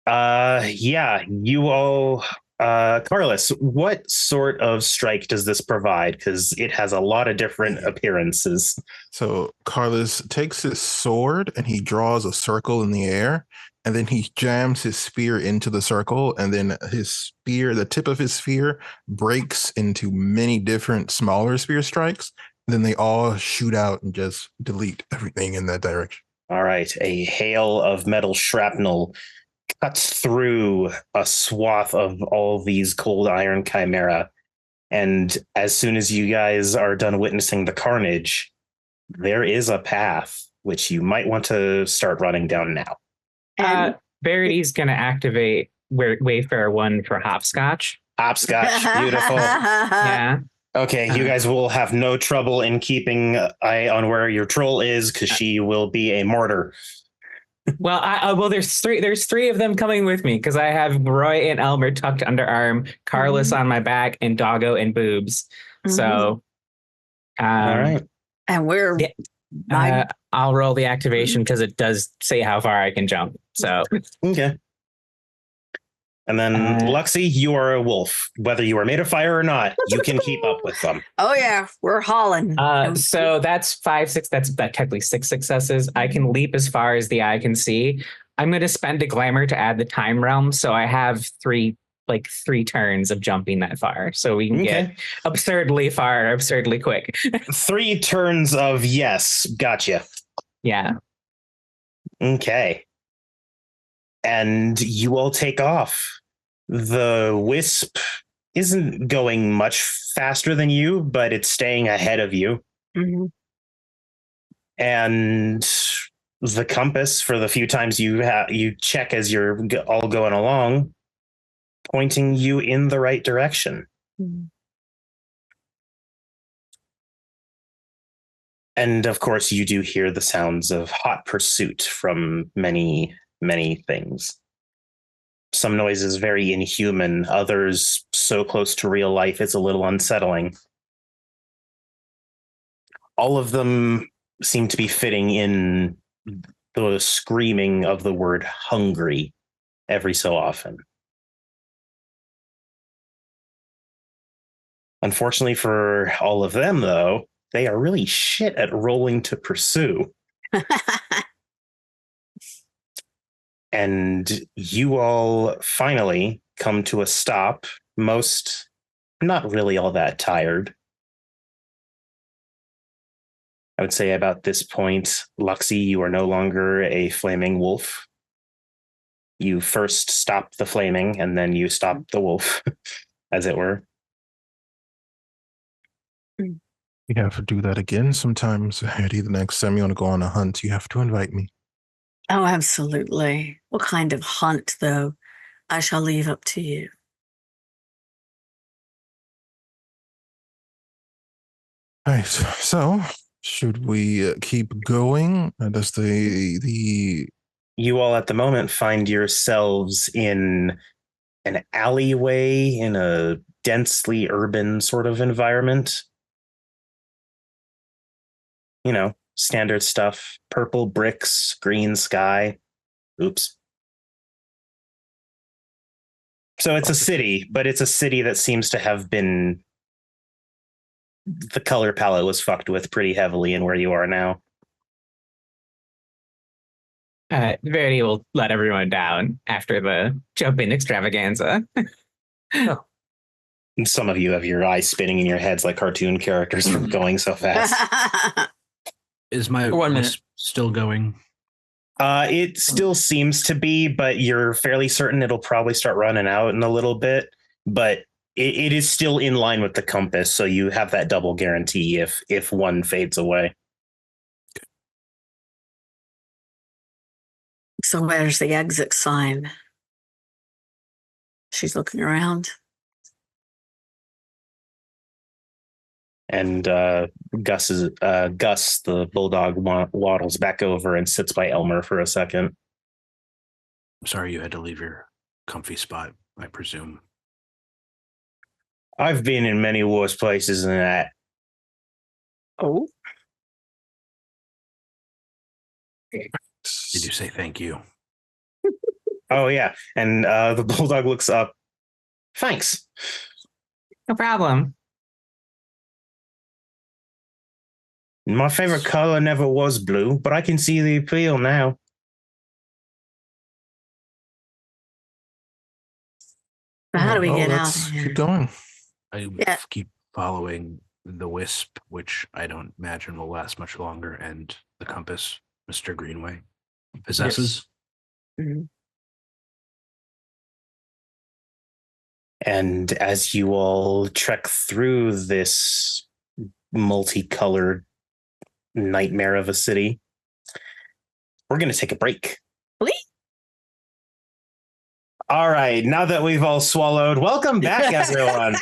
Yeah, you all. Carlos, what sort of strike does this provide? Because it has a lot of different appearances. So Carlos takes his sword and he draws a circle in the air, and then he jams his spear into the circle, and then his spear, the tip of his spear, breaks into many different smaller spear strikes. Then they all shoot out and just delete everything in that direction. All right, a hail of metal shrapnel cuts through a swath of all these cold iron chimera. And as soon as you guys are done witnessing the carnage, there is a path which you might want to start running down now. Verity's going to activate Wayfarer 1 for hopscotch. Hopscotch, beautiful. Yeah. Okay, you guys will have no trouble in keeping eye on where your troll is, because she will be a mortar. Well, there's three of them coming with me, because I have Roy and Elmer tucked under arm, Carlos on my back, and Doggo and Boobs. So, all right. And we're. I'll roll the activation because it does say how far I can jump. So okay. And then Luxie, you are a wolf. Whether you are made of fire or not, you can keep up with them. Oh yeah, we're hauling. So that's 5, 6. That's technically 6 successes. I can leap as far as the eye can see. I'm going to spend a glamour to add the time realm, so I have 3 turns of jumping that far, so we can get absurdly far, absurdly quick. 3 turns of yes, gotcha. Yeah. Okay. And you all take off. The wisp isn't going much faster than you, but it's staying ahead of you. And the compass, for the few times you check as you're all going along, pointing you in the right direction. And of course, you do hear the sounds of hot pursuit from many, many things. Some noises very inhuman, others so close to real life it's a little unsettling. All of them seem to be fitting in the screaming of the word hungry every so often. Unfortunately for all of them, though, they are really shit at rolling to pursue. And you all finally come to a stop, most not really all that tired. I would say about this point, Luxie, you are no longer a flaming wolf. You first stopped the flaming, and then you stopped the wolf, as it were. You have to do that again sometimes, Eddie. The next time you want to go on a hunt, you have to invite me. Oh, absolutely. What kind of hunt, though? I shall leave up to you. All right. So, should we keep going? Does the You all at the moment find yourselves in an alleyway in a densely urban sort of environment. You know, standard stuff, purple bricks, green sky. Oops. So it's a city, but it's a city that seems to have been, the color palette was fucked with pretty heavily in where you are now. Verity will let everyone down after the jumping extravaganza. Some of you have your eyes spinning in your heads like cartoon characters from going so fast. Is my 1 minute. wisp still going? It still seems to be, but you're fairly certain it'll probably start running out in a little bit. But it is still in line with the compass, so you have that double guarantee if one fades away. So where's the exit sign? She's looking around. And Gus, the bulldog, waddles back over and sits by Elmer for a second. I'm sorry you had to leave your comfy spot, I presume. I've been in many worse places than that. Oh. Did you say thank you? Oh, yeah. And the bulldog looks up. Thanks. No problem. My favorite color never was blue, but I can see the appeal now. So how do we get out let's of here? keep going. I keep following the wisp, which I don't imagine will last much longer, and the compass Mr. Greenway possesses. Mhm. And as you all trek through this multicolored nightmare of a city, we're going to take a break. Please? All right, now that we've all swallowed, welcome back, everyone.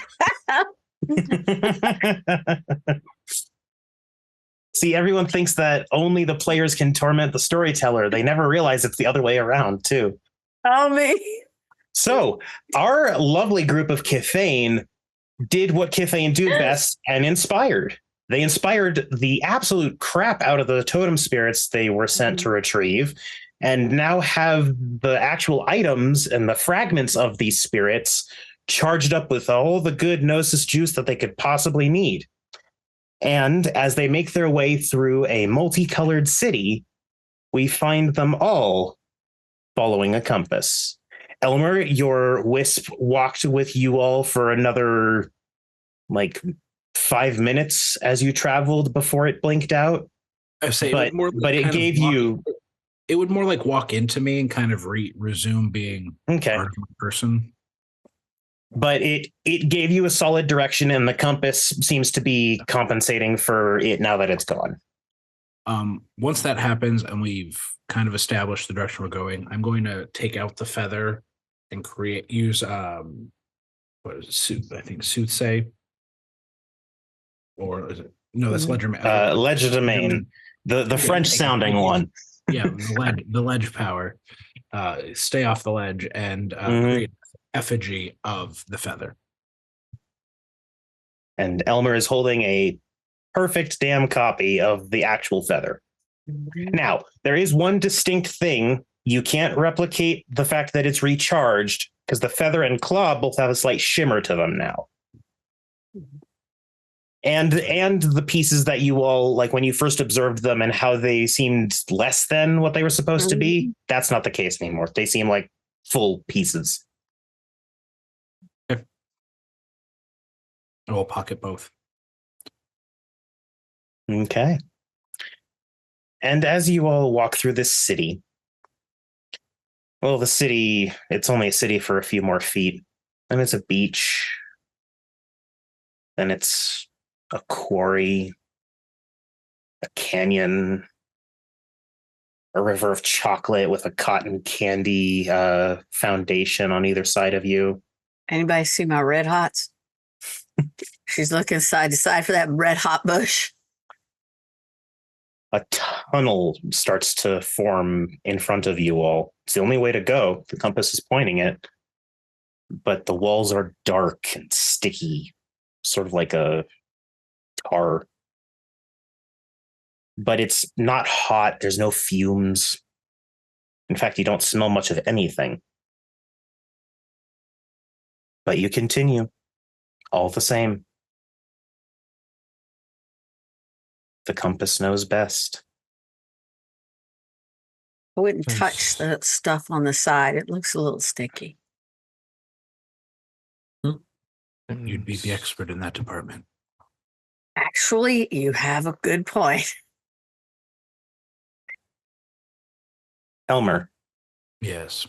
See, everyone thinks that only the players can torment the storyteller. They never realize it's the other way around, too. Oh, me. So our lovely group of Kithane did what Kithane do best and inspired. They inspired the absolute crap out of the totem spirits they were sent to retrieve, and now have the actual items and the fragments of these spirits charged up with all the good Gnosis juice that they could possibly need. And as they make their way through a multicolored city, we find them all following a compass. Elmer, your wisp walked with you all for another 5 minutes as you traveled before it blinked out. I say, but it gave you. It would more like walk into me and kind of resume being part of my person. But it gave you a solid direction, and the compass seems to be compensating for it now that it's gone. Once that happens and we've kind of established the direction we're going, I'm going to take out the feather and use what is it, I think soothsay, or is it? No, that's legerdemain. The French sounding one. Yeah, the ledge power. Stay off the ledge and create effigy of the feather. And Elmer is holding a perfect damn copy of the actual feather. Now, there is one distinct thing. You can't replicate the fact that it's recharged, because the feather and claw both have a slight shimmer to them now. And the pieces that you all, like when you first observed them and how they seemed less than what they were supposed to be, that's not the case anymore. They seem like full pieces. Okay. I will pocket both. Okay. And as you all walk through this city, well, the city, it's only a city for a few more feet. And it's a beach. And it's a quarry, a canyon, a river of chocolate with a cotton candy foundation on either side of you. Anybody see my red hots? She's looking side to side for that red hot bush. A tunnel starts to form in front of you all. It's the only way to go. The compass is pointing it. But the walls are dark and sticky, sort of like a tar. But it's not hot. There's no fumes. In fact, you don't smell much of anything. But you continue. All the same. The compass knows best. I wouldn't touch the stuff on the side. It looks a little sticky. You'd be the expert in that department. Actually, you have a good point. Elmer, Yes.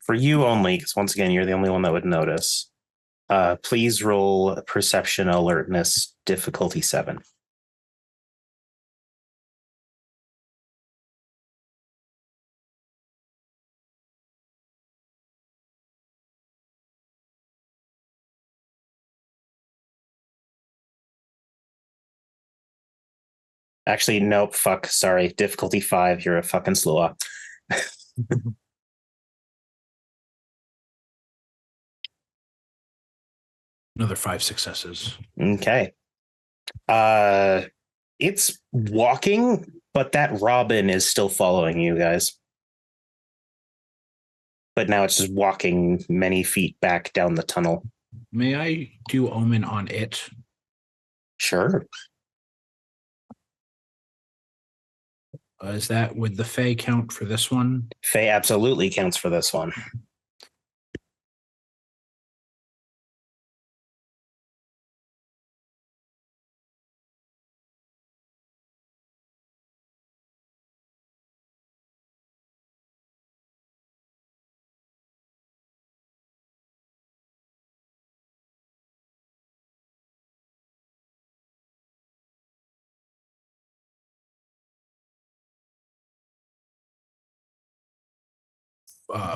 for you only, because once again, you're the only one that would notice. Please roll perception alertness difficulty 7. Actually, nope. Fuck. Sorry. Difficulty 5. You're a fucking slow. Another 5 successes. Okay. It's walking, but that robin is still following you guys. But now it's just walking many feet back down the tunnel. May I do omen on it? Sure. Is that would the Fae count for this one? Faye absolutely counts for this one.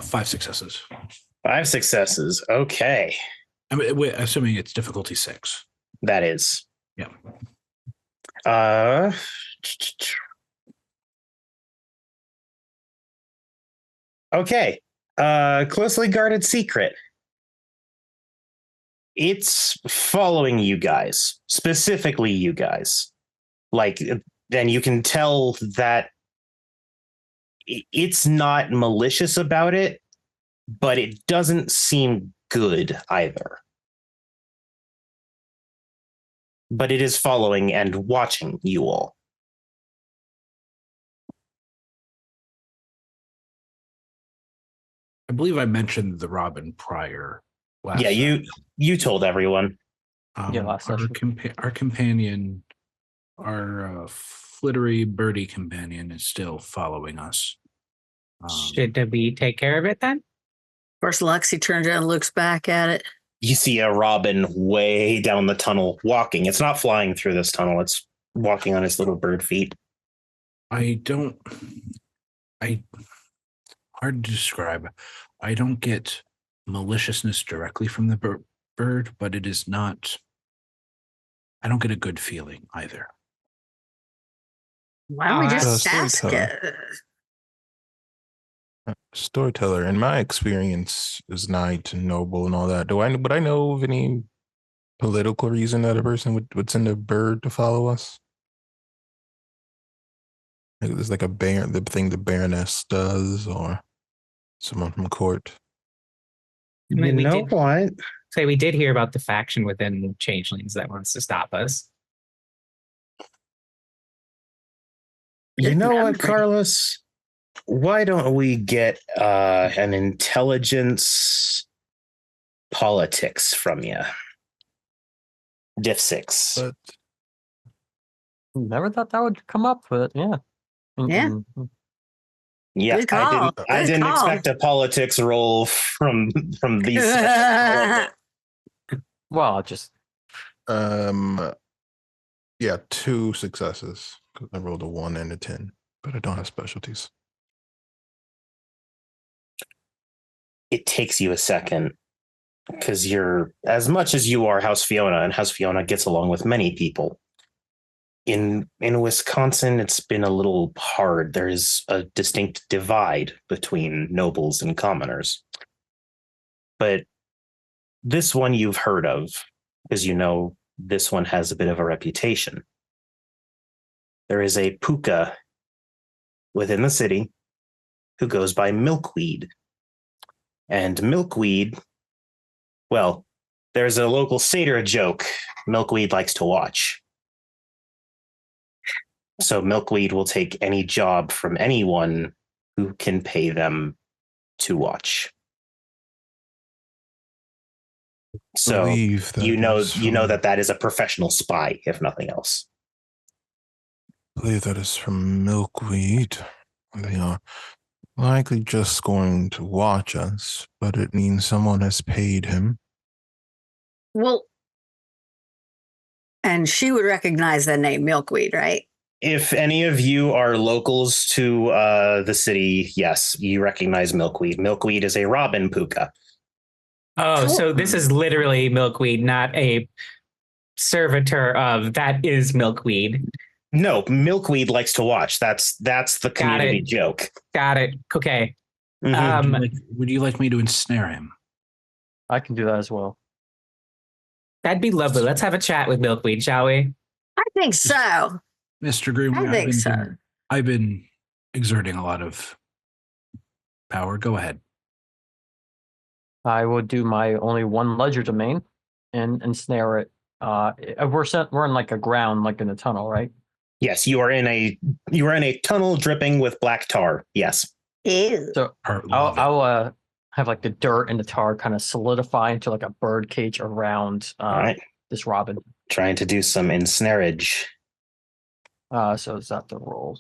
Five successes. 5 successes. Okay. I mean, wait, assuming it's difficulty 6. That is. Yeah. Okay. Closely guarded secret. It's following you guys, specifically you guys. Like, then you can tell that it's not malicious about it, but it doesn't seem good either. But it is following and watching you all. I believe I mentioned the robin prior. Yeah, you told everyone. last our, session. our companion, our flittery birdie companion, is still following us. Should we take care of it then? Of course, Lexi turns around and looks back at it. You see a robin way down the tunnel walking. It's not flying through this tunnel. It's walking on its little bird feet. Hard to describe. I don't get maliciousness directly from the bird, but it is not, I don't get a good feeling either. Why don't we just ask storyteller. it? Storyteller, in my experience, is knight and noble and all that. Would I know of any political reason that a person would send a bird to follow us? Like, there's like the thing the Baroness does, or someone from court. I mean, we did what? say we did hear about the faction within Changelings that wants to stop us. You know what, memory. Carlos? Why don't we get an intelligence politics from you? Diff 6. But Never thought that would come up, but yeah. Yeah. Yeah, Good call. I Good didn't call. expect a politics roll from these. Well, just yeah, 2 successes because I rolled a 1 and a 10, but I don't have specialties. It takes you a second because you're, as much as you are House Fiona, and House Fiona gets along with many people. In Wisconsin, it's been a little hard. There is a distinct divide between nobles and commoners. But this one you've heard of, because you know this one has a bit of a reputation. There is a puka within the city who goes by Milkweed. And Milkweed, well, there's a local satyr joke Milkweed likes to watch. So Milkweed will take any job from anyone who can pay them to watch. So Believe that you know is that is a professional spy, if nothing else. I believe that is from milkweed. They are likely just going to watch us, but it means someone has paid him. Well, and she would recognize the name Milkweed, right? If any of you are locals to the city, yes, you recognize Milkweed. Milkweed is a robin puka. Oh, so this is literally milkweed, not a servitor of that is milkweed. No, Milkweed likes to watch. That's the community joke. Got it. Okay. Mm-hmm. Would you like me to ensnare him? I can do that as well. That'd be lovely. Let's have a chat with milkweed, shall we? I think so. Mr. Greenway, I think so. I've been exerting a lot of power. Go ahead. I would do my only one ledger domain and ensnare it. We're in like a ground, like in a tunnel, right? Yes, you are in a tunnel dripping with black tar. Yes. Ew. So I'll have like the dirt and the tar kind of solidify into like a bird cage around All right. this robin. Trying to do some ensnarage. So is that the roll?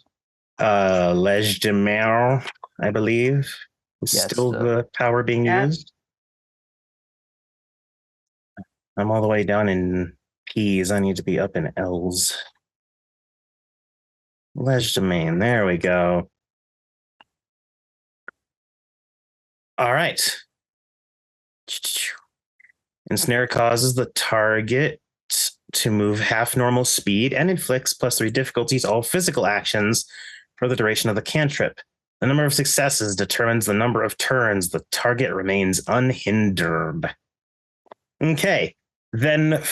Lege de Mer, I believe. Is Yes, still the power being used. I'm all the way down in P's. I need to be up in L's. Lege domain. There we go. All right. Ensnare causes the target to move half normal speed and inflicts +3 difficulties all physical actions for the duration of the cantrip. The number of successes determines the number of turns the target remains unhindered. Okay, then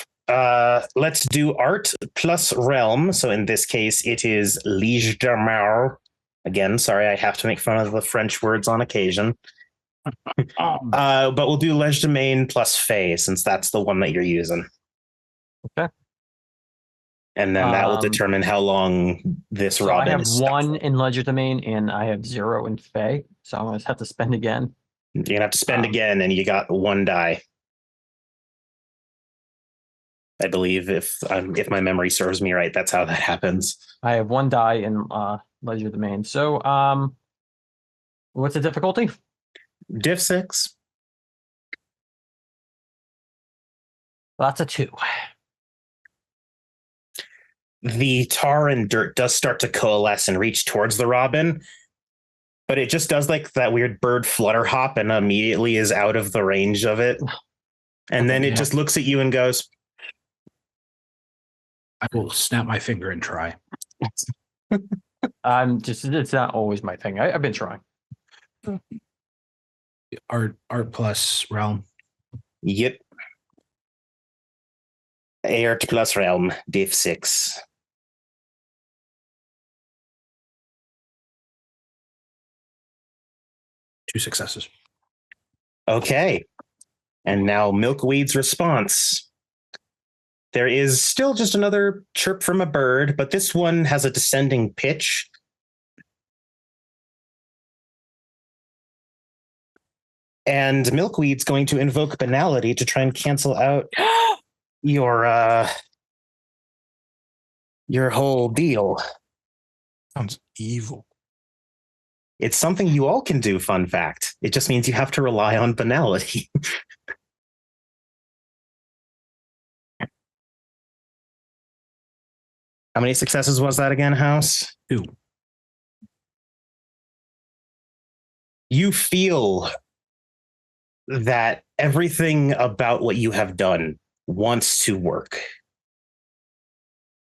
let's do art plus realm. So in this case, it is Liege de Mer. Again, sorry, I have to make fun of the French words on occasion. But we'll do Legerdemain plus Fey, since that's the one that you're using. Okay. And then that will determine how long this so robin I have is. 1 in Legerdemain and I have 0 in Fey. So I'm going to have to spend again. You're going to have to spend again, and you got 1 die. I believe if my memory serves me right, that's how that happens. I have 1 die in Legerdemain. So what's the difficulty? Diff 6. That's a 2. The tar and dirt does start to coalesce and reach towards the robin, but it just does like that weird bird flutter hop and immediately is out of the range of it. And then it just looks at you and goes, I will snap my finger and try. It's not always my thing. I've been trying. Art plus realm. Yep. Art plus realm, diff 6. 2 successes. Okay. And now Milkweed's response. There is still just another chirp from a bird, but this one has a descending pitch. And Milkweed's going to invoke banality to try and cancel out your whole deal. Sounds evil. It's something you all can do, fun fact. It just means you have to rely on banality. How many successes was that again, House? 2. You feel that everything about what you have done wants to work.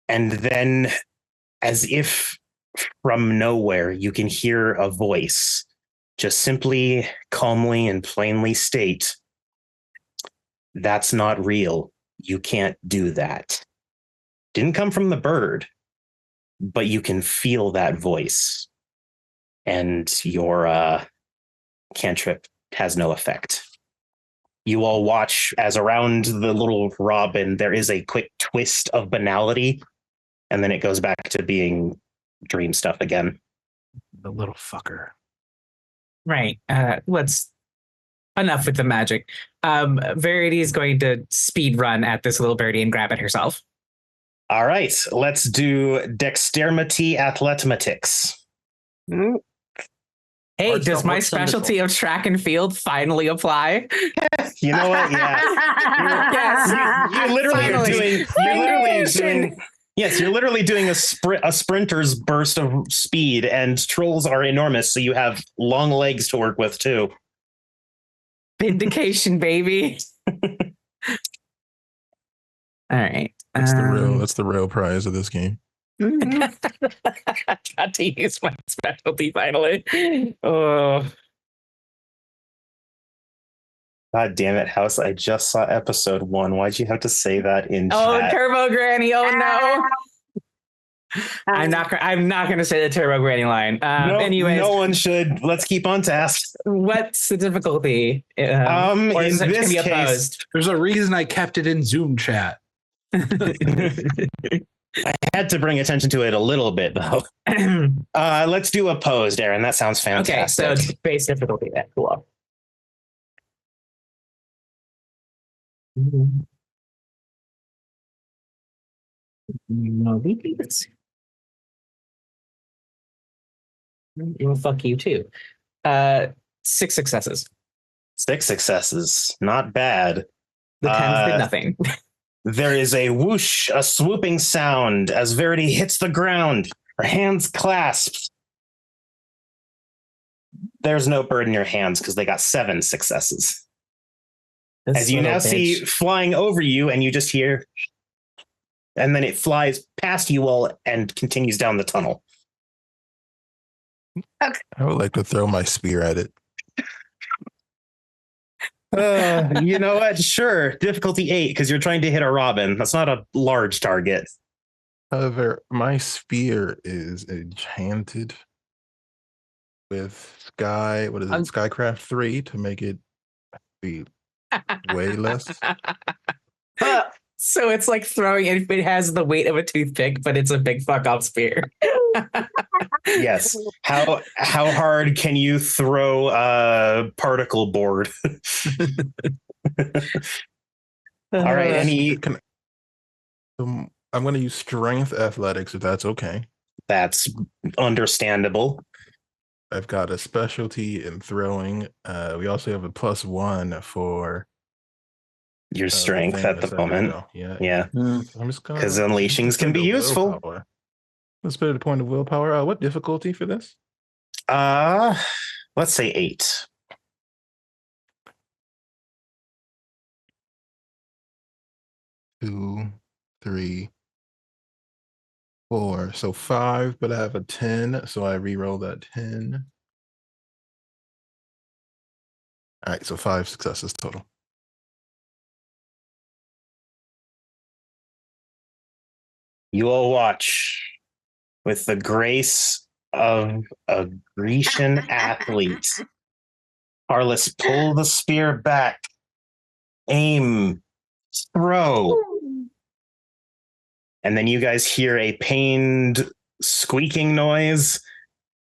And then, as if from nowhere, you can hear a voice just simply, calmly, and plainly state, "That's not real. You can't do that." Didn't come from the bird, but you can feel that voice. And your cantrip has no effect. You all watch as around the little robin, there is a quick twist of banality, and then it goes back to being dream stuff again. The little fucker. Right. Let's Enough with the magic. Verity is going to speed run at this little birdie and grab it herself. All right, let's do dexterity athletics. Hey, does my specialty of track and field finally apply? You know what? Yeah. You're literally doing a sprinter's burst of speed, and trolls are enormous, so you have long legs to work with too. Vindication, baby. All right. That's the real prize of this game. I got to use my specialty finally. Oh. God damn it, House. I just saw episode 1. Why'd you have to say that in chat? Oh, Turbo Granny. Oh, no. I'm not going to say the Turbo Granny line. Anyways, no one should. Let's keep on task. What's the difficulty? Or in is it this be case, opposed? There's a reason I kept it in Zoom chat. I had to bring attention to it a little bit, though. Let's do opposed, Aaron. That sounds fantastic. Okay, so it's base difficulty then. Cool. Well, fuck you too. 6 successes. 6 successes. Not bad. The 10s did nothing. There is a whoosh, a swooping sound as Verity hits the ground. Her hands clasped. There's no bird in your hands because they got 7 successes. As you now see flying over you, and you just hear, and then it flies past you all and continues down the tunnel. I would like to throw my spear at it. You know what? Sure. Difficulty 8 because you're trying to hit a robin. That's not a large target. However, my spear is enchanted with Skycraft 3 to make it be way less. So it's like throwing it. It has the weight of a toothpick, but it's a big fuck off spear. Yes. How hard can you throw a particle board? All right. I'm going to use strength athletics if that's okay. That's understandable. I've got a specialty in throwing. We also have a +1 for your strength at the moment. Yeah. I'm just going because unleashings can be useful. Let's put a point of willpower. What difficulty for this? Let's say 8. Two, 3, 4. So 5, but I have a 10, so I re-roll that 10. All right, so 5 successes total. You all watch with the grace of a Grecian athlete. Carlos, pull the spear back, aim, throw. And then you guys hear a pained squeaking noise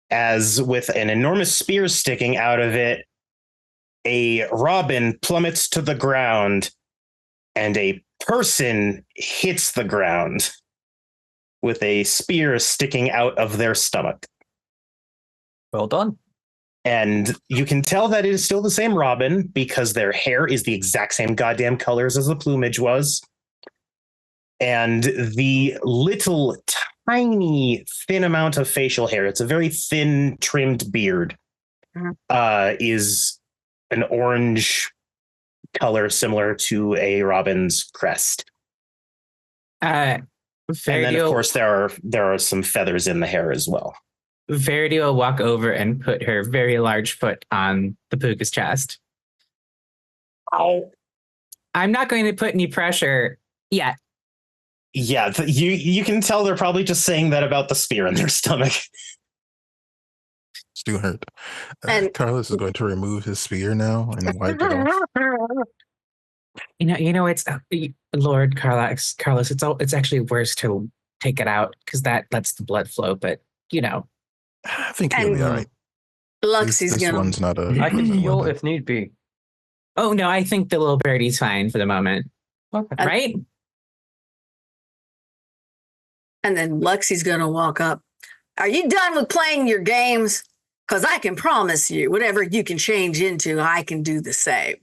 as with an enormous spear sticking out of it, a robin plummets to the ground and a person hits the ground with a spear sticking out of their stomach. Well done. And you can tell that it is still the same robin because their hair is the exact same goddamn colors as the plumage was. And the little tiny thin amount of facial hair, it's a very thin trimmed beard, is an orange color similar to a robin's crest. And then, of course, there are some feathers in the hair as well. Verity will walk over and put her very large foot on the puka's chest. Oh. I'm not going to put any pressure yet. Yeah, you can tell they're probably just saying that about the spear in their stomach. It's too hurt. Carlos is going to remove his spear now and wipe it off. You know, it's Lord Carlos. It's actually worse to take it out because that lets the blood flow. But you know, I think he'll be all right. Luxie's This gonna. one's not a. I can heal if need be. Oh, no, I think the little birdie's fine for the moment. Okay. Right? And then Lexi's going to walk up. Are you done with playing your games? Because I can promise you, whatever you can change into, I can do the same.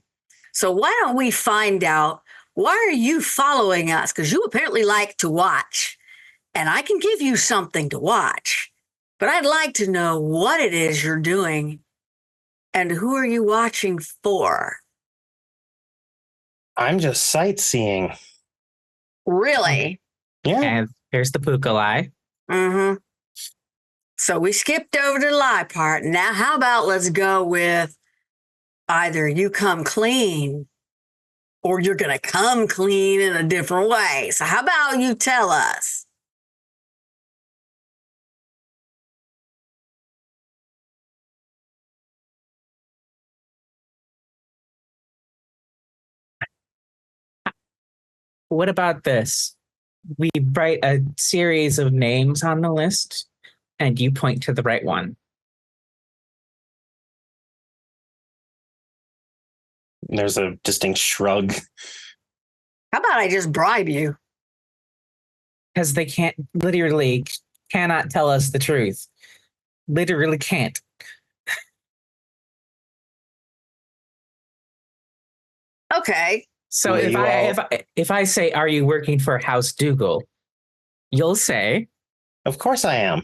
So why don't we find out, why are you following us? Because you apparently like to watch. And I can give you something to watch. But I'd like to know what it is you're doing and who are you watching for? I'm just sightseeing. Really? Yeah. And there's the puka lie. Mm-hmm. So we skipped over to the lie part. Now, how about let's go with either you come clean or you're going to come clean in a different way. So how about you tell us? What about this? We write a series of names on the list, and you point to the right one. There's a distinct shrug. How about I just bribe you? Because they literally cannot tell us the truth. Literally can't. Okay. So Will if I say, "Are you working for House Dougal?" You'll say, Of course I am.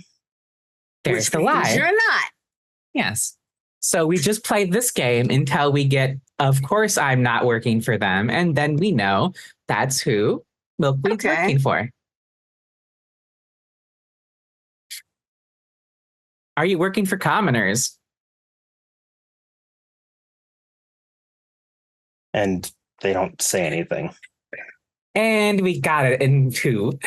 "There's Which the means lie." you're not. Yes. So we just play this game until we get, "Of course I'm not working for them," and then we know that's who Milkweed's Okay. working for. Are you working for commoners? And they don't say anything. And we got it in 2.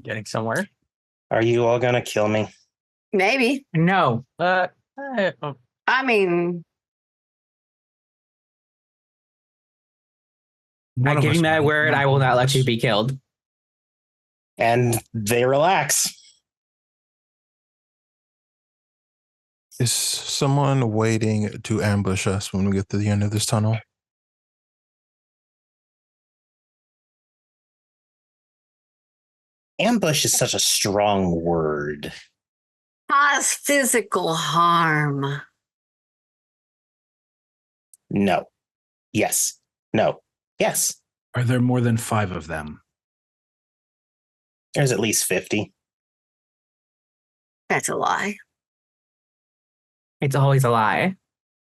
Getting somewhere. Are you all gonna kill me? Maybe. No. I mean, I give you my word, I will not let you be killed. And they relax. Is someone waiting to ambush us when we get to the end of this tunnel? Ambush is such a strong word. cause physical harm. No. Yes. No. Yes. Are there more than 5 of them? There's at least 50. That's a lie. It's always a lie.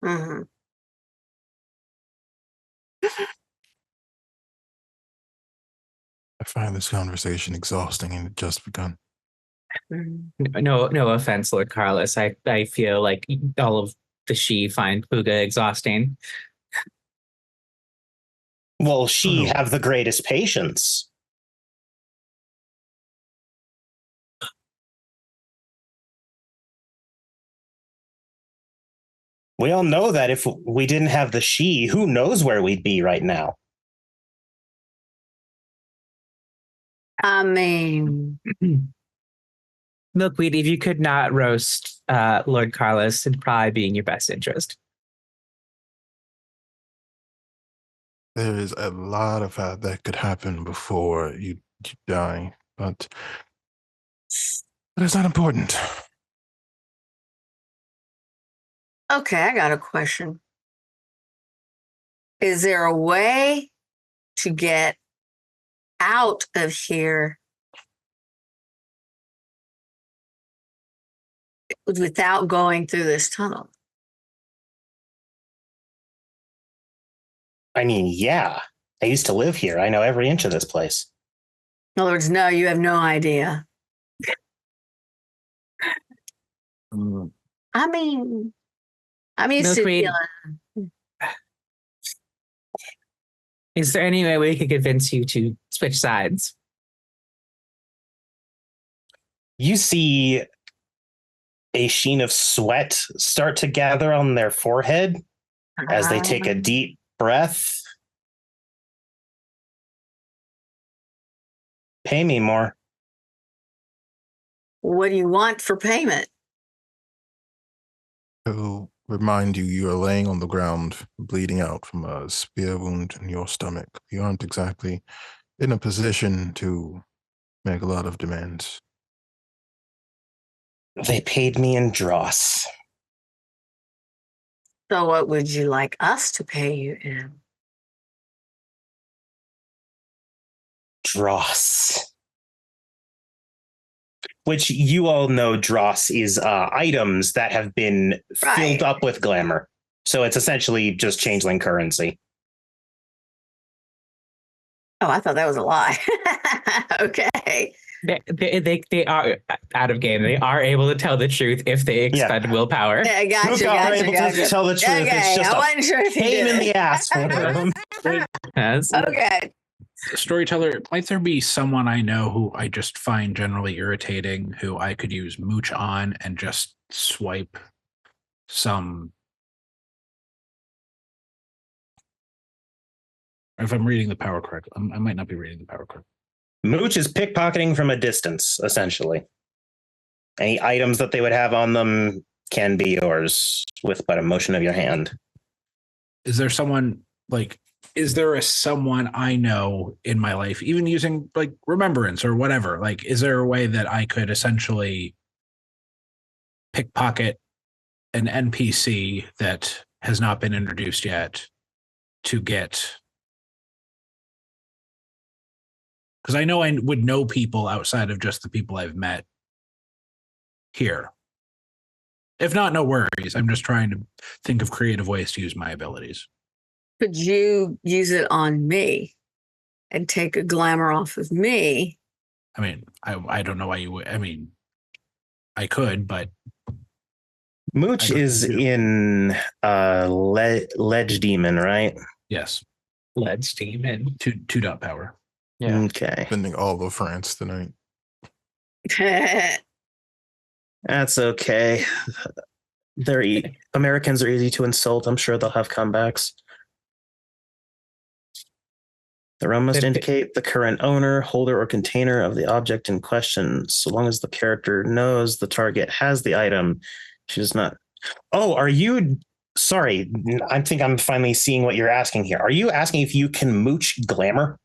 Mm-hmm. I find this conversation exhausting and it just begun. No offense, Lord Carlos. I feel like all of the she find Puga exhausting. Well, she have the greatest patience. We all know that if we didn't have the she, who knows where we'd be right now? I mean, Milkweed, if you could not roast Lord Carlos, it'd probably be in your best interest. There is a lot of that could happen before you die, but it's not important. okay, I got a question. Is there a way to get out of here without going through this tunnel? I mean, yeah. I used to live here. I know every inch of this place. In other words, no, you have no idea. I mean, I'm used to Milkweed, dealing. is there any way we could convince you to switch sides? You see a sheen of sweat start to gather on their forehead as they take a deep breath. Pay me more. What do you want for payment? So remind you, you are laying on the ground, bleeding out from a spear wound in your stomach. You aren't exactly in a position to make a lot of demands. They paid me in dross. So what would you like us to pay you in? Dross. Which you all know dross is items that have been filled up with glamour. So it's essentially just changeling currency. Oh, I thought that was a lie. Okay. They are out of game. They are able to tell the truth if they expend willpower. Yeah, gotcha. Are able to tell the truth. Okay, It's just I wasn't sure if he pain did in it. the ass for them. Yes. Okay. Storyteller, might there be someone I know who I just find generally irritating who I could use mooch on and just swipe some? If I'm reading the power correctly, I might not be reading the power correctly. Mooch is pickpocketing from a distance, essentially. Any items that they would have on them can be yours with but a motion of your hand. Is there someone is there someone I know in my life, even using like remembrance or whatever? Like, is there a way that I could essentially pickpocket an NPC that has not been introduced yet to get? Because I know I would know people outside of just the people I've met here. If not, no worries. I'm just trying to think of creative ways to use my abilities. Could you use it on me and take a glamour off of me? I mean, I don't know why you would. I mean, I could, but Mooch is in Ledge Demon, right? Yes. Ledge Demon. Two dot power. Yeah. Okay. Spending all of France tonight. That's okay. Americans are easy to insult. I'm sure they'll have comebacks. The realm must indicate the current owner, holder, or container of the object in question. So long as the character knows the target has the item, she does not. Oh, are you? Sorry, I think I'm finally seeing what you're asking here. Are you asking if you can mooch glamour?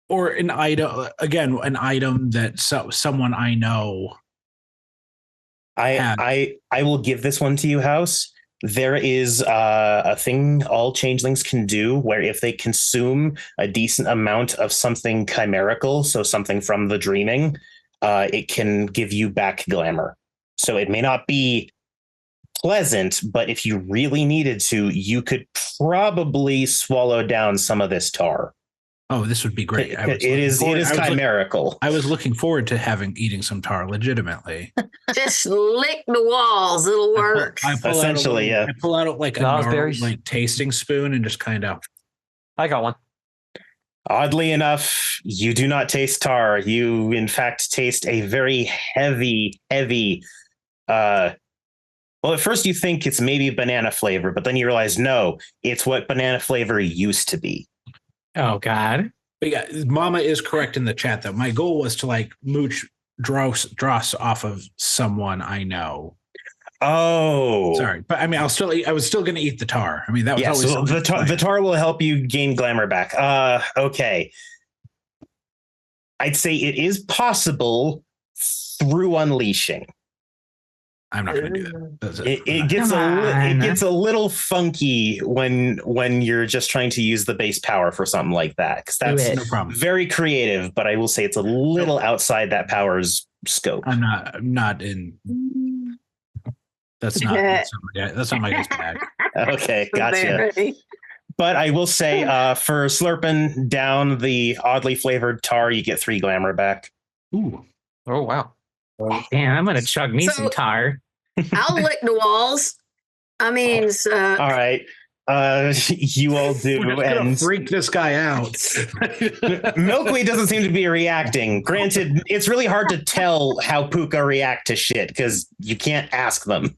Or an item, again, an item that someone I know. I will give this one to you, House. There is a thing all changelings can do where if they consume a decent amount of something chimerical, so something from the dreaming, it can give you back glamour. So it may not be pleasant, but if you really needed to, you could probably swallow down some of this tar. Oh, this would be great. It is chimerical. I was looking forward to eating some tar legitimately. Just lick the walls. It'll work. I pull out like a gnarly, like tasting spoon and just kind of. I got one. Oddly enough, you do not taste tar. You, in fact, taste a very heavy. Well, at first you think it's maybe banana flavor, but then you realize, no, it's what banana flavor used to be. Oh, God. But yeah, Mama is correct in the chat, though. My goal was to like mooch dross off of someone I know. Oh, sorry, but I mean, I was still going to eat the tar. I mean, that was always the tar will help you gain glamour back. Okay, I'd say it is possible through unleashing. I'm not going to do that. It gets a little funky when you're just trying to use the base power for something like that, because that's no problem. Very creative. But I will say it's a little outside that power's scope. I'm not in. That's not my guy's bag. Okay, gotcha. But I will say, for slurping down the oddly flavored tar, you get 3 glamour back. Ooh! Oh wow! Damn, I'm gonna chug me some tar. I'll lick the walls. I mean, all right. You all do, and freak this guy out. Milkweed doesn't seem to be reacting. Granted, it's really hard to tell how Puka react to shit because you can't ask them.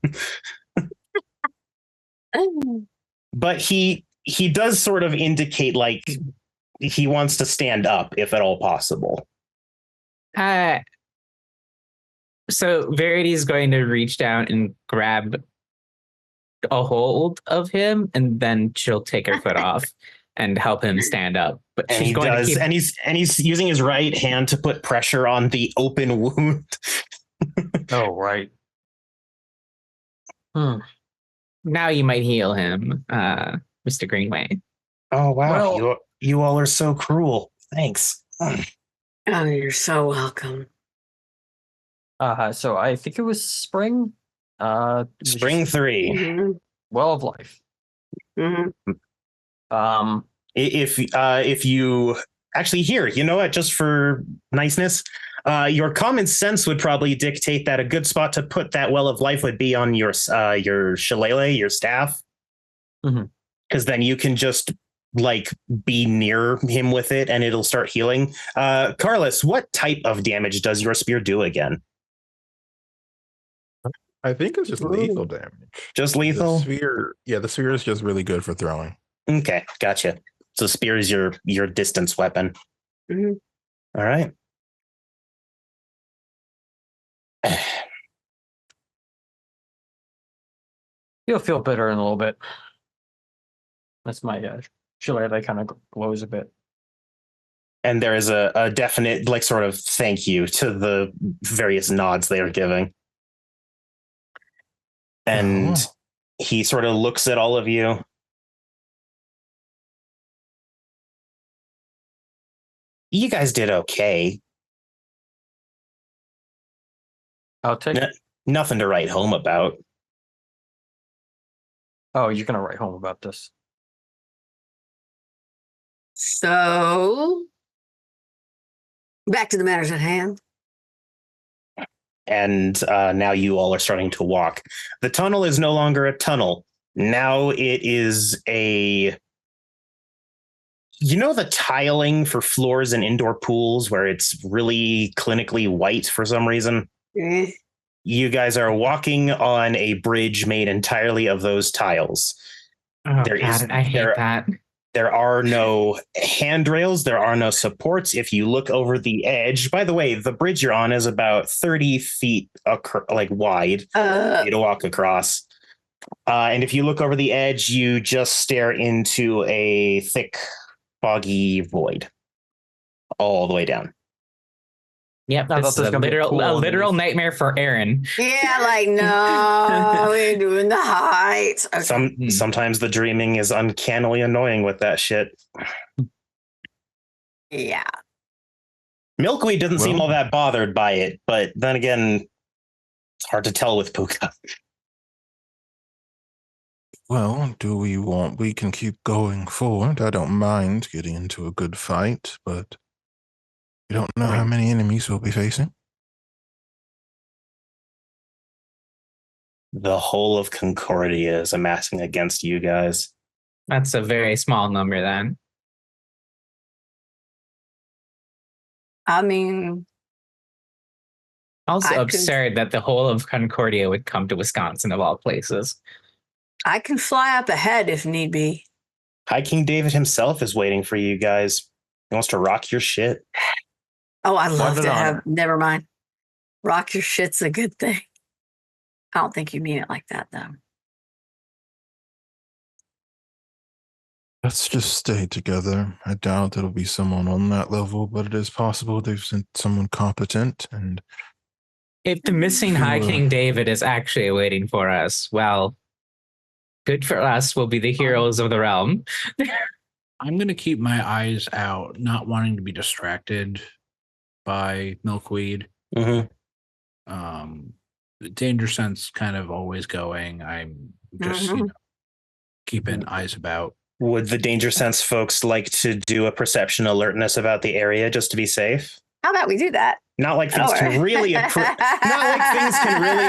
But he does sort of indicate like he wants to stand up if at all possible. So Verity is going to reach down and grab a hold of him, and then she'll take her foot off and help him stand up. But And she's he going does, to keep. and he's using his right hand to put pressure on the open wound. Oh, right. Now you might heal him, Mr. Greenway. Oh wow, Well- you all are so cruel. Thanks. Oh, you're so welcome. So I think it was spring. Spring 3. Mm-hmm. Well of life. Mm-hmm. If you actually here, you know what? Just for niceness, your common sense would probably dictate that a good spot to put that well of life would be on your shillelagh, your staff, because then you can just like be near him with it, and it'll start healing. Carlos, what type of damage does your spear do again? I think it's just lethal damage. Just lethal? The sphere is just really good for throwing. Okay, gotcha. So spear is your distance weapon. Mm-hmm. All right. You'll feel better in a little bit. That's my shillelagh kind of glows a bit. And there is a definite like sort of thank you to the various nods they are giving. And he sort of looks at all of you. You guys did okay. I'll take it. Nothing to write home about. Oh, you're going to write home about this. So, back to the matters at hand. And now you all are starting to walk. The tunnel is no longer a tunnel. Now it is a... You know the tiling for floors in indoor pools where it's really clinically white for some reason? Mm. You guys are walking on a bridge made entirely of those tiles. Oh, I hate that. There are no handrails. There are no supports. If you look over the edge, by the way, the bridge you're on is about 30 feet wide to walk across. And if you look over the edge, you just stare into a thick, foggy void all the way down. Yep, this is a literal nightmare for Aaron. Yeah, like, no, we're doing the heights. Okay. Sometimes the dreaming is uncannily annoying with that shit. Yeah. Milkweed doesn't seem all that bothered by it, but then again, it's hard to tell with Puka. Well, we can keep going forward. I don't mind getting into a good fight, but we don't know how many enemies we'll be facing. The whole of Concordia is amassing against you guys. That's a very small number then. I mean... Also absurd that the whole of Concordia would come to Wisconsin of all places. I can fly up ahead if need be. High King David himself is waiting for you guys. He wants to rock your shit. Oh, I'd love to have... Never mind. Rock your shit's a good thing. I don't think you mean it like that, though. Let's just stay together. I doubt it'll be someone on that level, but it is possible they've sent someone competent. And if the missing High King David is actually waiting for us, well, good for us. We'll be the heroes of the realm. I'm going to keep my eyes out, not wanting to be distracted by Milkweed. Mm-hmm. Danger sense kind of always going. I'm just keeping eyes about. Would the danger sense folks like to do a perception alertness about the area just to be safe? How about we do that? Not like things can really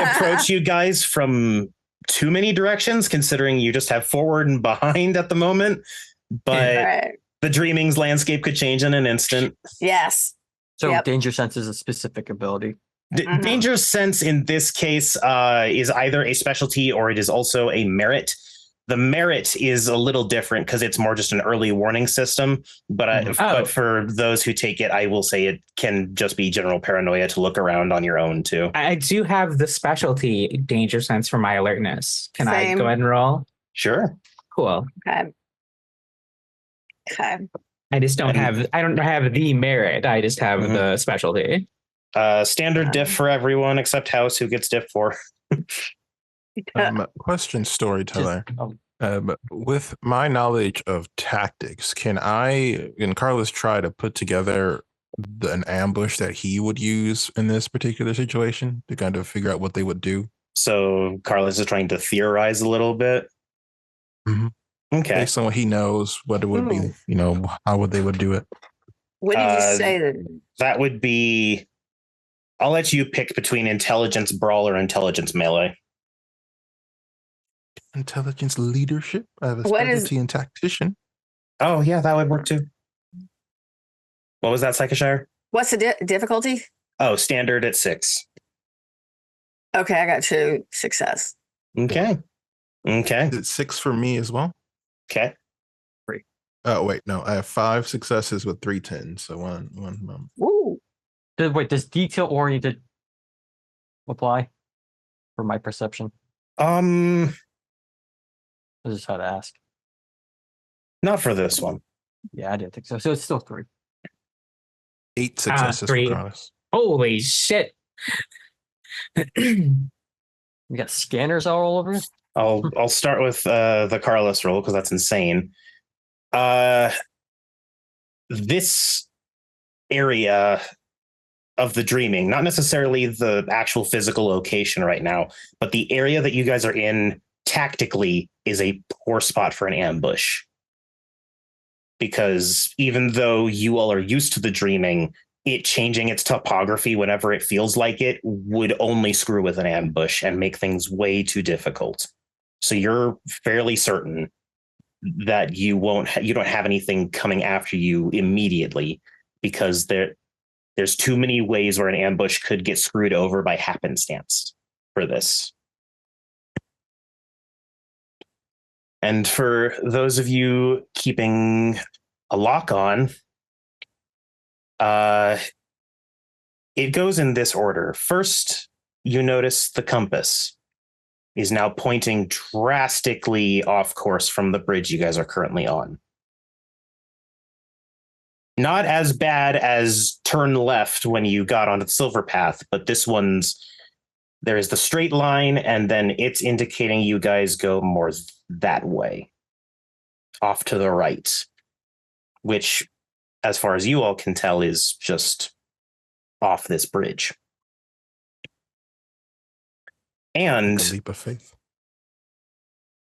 approach you guys from too many directions, considering you just have forward and behind at the moment. But the Dreaming's landscape could change in an instant. Yes. So danger sense is a specific ability. Danger sense in this case is either a specialty or it is also a merit. The merit is a little different because it's more just an early warning system. But for those who take it, I will say it can just be general paranoia to look around on your own too. I do have the specialty danger sense for my alertness. Can I go ahead and roll? Sure. Cool. Okay. I just don't have the merit. I just have the specialty. Standard diff for everyone except House, who gets diff for. Question, storyteller. With my knowledge of tactics, can Carlos try to put together an ambush that he would use in this particular situation to kind of figure out what they would do? So Carlos is trying to theorize a little bit. Mm-hmm. Okay. Based on what he knows, what it would be, how they would do it. What did you say then? That would be, I'll let you pick between intelligence brawl or intelligence melee. Intelligence leadership. I have a specialty in tactician. Oh, yeah, that would work too. What was that, Psychoshire? What's the difficulty? Oh, standard at 6. Okay, I got 2 success. Okay. It's 6 for me as well. Okay. 3. Oh, wait, no. I have 5 successes with 3 10s. So one. Ooh. Does detail oriented apply for my perception? I just how to ask. Not for this one. Yeah, I didn't think so. So it's still 3. 8 successes 3. for Carlos. Holy shit. You got scanners all over it? I'll start with the Carlos roll because that's insane. This area of the dreaming, not necessarily the actual physical location right now, but the area that you guys are in tactically is a poor spot for an ambush. Because even though you all are used to the dreaming, it changing its topography whenever it feels like it would only screw with an ambush and make things way too difficult. So you're fairly certain that you don't have anything coming after you immediately because there's too many ways where an ambush could get screwed over by happenstance for this. And for those of you keeping a lock on, it goes in this order. First, you notice the compass is now pointing drastically off course from the bridge you guys are currently on. Not as bad as turn left when you got onto the silver path, but there is the straight line, and then it's indicating you guys go more that way, off to the right, which, as far as you all can tell, is just off this bridge. And like a leap of faith.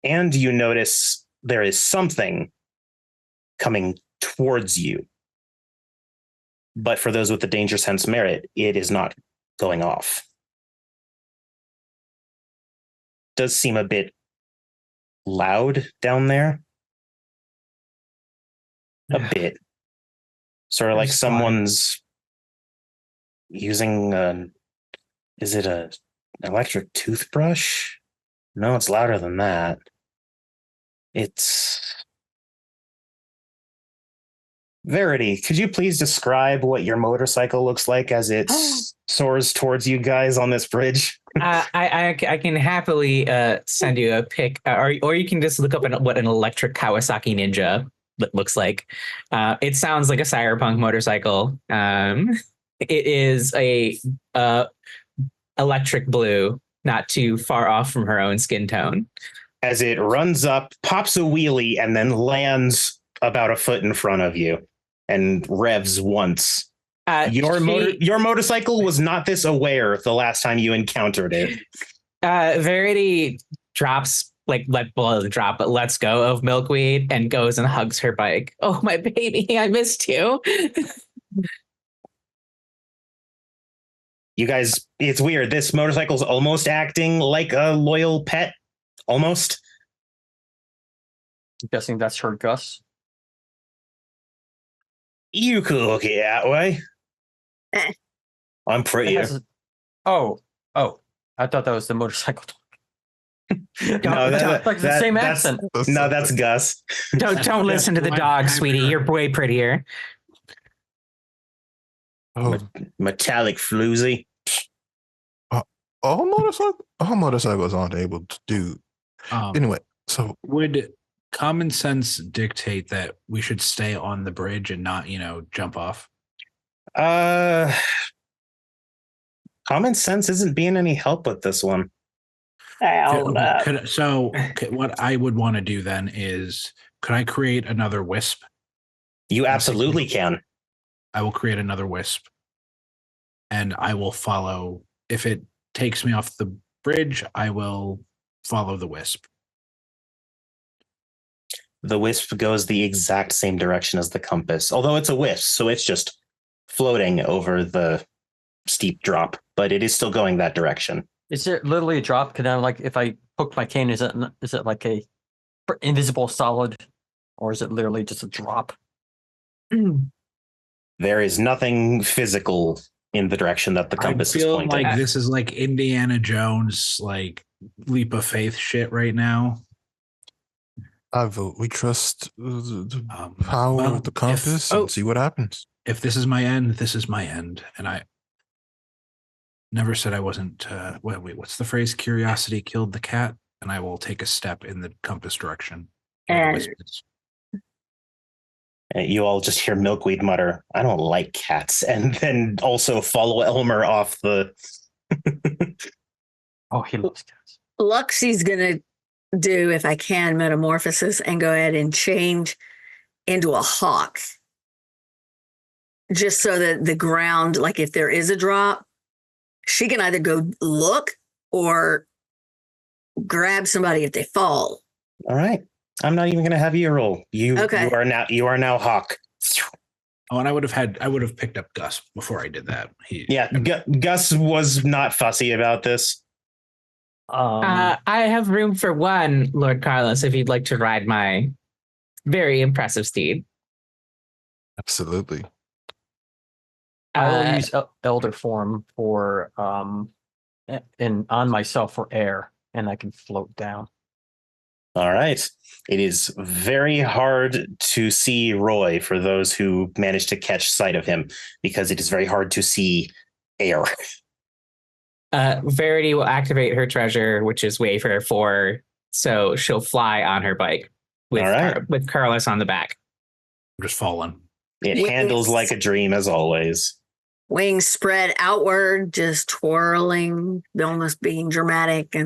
And you notice there is something coming towards you. But for those with the danger sense merit, it is not going off. Does seem a bit loud down there. A bit. Sort of like someone's using is it an electric toothbrush? No, it's louder than that. It's Verity, could you please describe what your motorcycle looks like as it soars towards you guys on this bridge? I can happily send you a pic, or you can just look up what an electric Kawasaki Ninja looks like. It sounds like a cyberpunk motorcycle. It is a electric blue, not too far off from her own skin tone. As it runs up, pops a wheelie, and then lands about a foot in front of you and revs once. Your motorcycle was not this aware the last time you encountered it. Verity drops, let drop, but lets go of Milkweed and goes and hugs her bike. Oh, my baby, I missed you. You guys, it's weird. This motorcycle's almost acting like a loyal pet. Almost. I'm guessing that's her Gus. You could look it that way. I'm pretty. Oh, I thought that was the motorcycle. Like the same accent. That's Gus. Don't listen to the dog, sweetie. You're way prettier. Metallic floozy. All motorcycles aren't able to do. Anyway, so would common sense dictate that we should stay on the bridge and not, jump off? Common sense isn't being any help with this one. What I would want to do then is, could I create another wisp? You absolutely can. I will create another wisp, and I will follow. If it takes me off the bridge, I will follow the wisp. The wisp goes the exact same direction as the compass, although it's a wisp, so it's just floating over the steep drop, but it is still going that direction. Is it literally a drop? Can I, like, if I poke my cane, is it like a invisible solid, or is it literally just a drop? There is nothing physical in the direction that the compass is pointing. Like this is like Indiana Jones, like leap of faith shit right now. I vote we trust the power of the compass and see what happens. If this is my end, this is my end. And I never said I wasn't. What's the phrase? Curiosity killed the cat, and I will take a step in the compass direction. And you all just hear Milkweed mutter, "I don't like cats," and then also follow Elmer off the. Oh, he loves cats. Luxie's gonna do, if I can, metamorphosis and go ahead and change into a hawk, just so that the ground, like if there is a drop, she can either go look or grab somebody if they fall. All right. I'm not even going to have you roll. You are now Hawk. Oh, and I would have picked up Gus before I did that. Gus was not fussy about this. I have room for one, Lord Carlos, if you'd like to ride my very impressive steed. Absolutely. I will use elder form for and on myself for air, and I can float down. All right. It is very hard to see Roy for those who managed to catch sight of him, because it is very hard to see air. Verity will activate her treasure, which is Waver 4, so she'll fly on her bike with Carlos on the back. I'm just falling. It handles like a dream, as always. Wings spread outward, just twirling, almost being dramatic,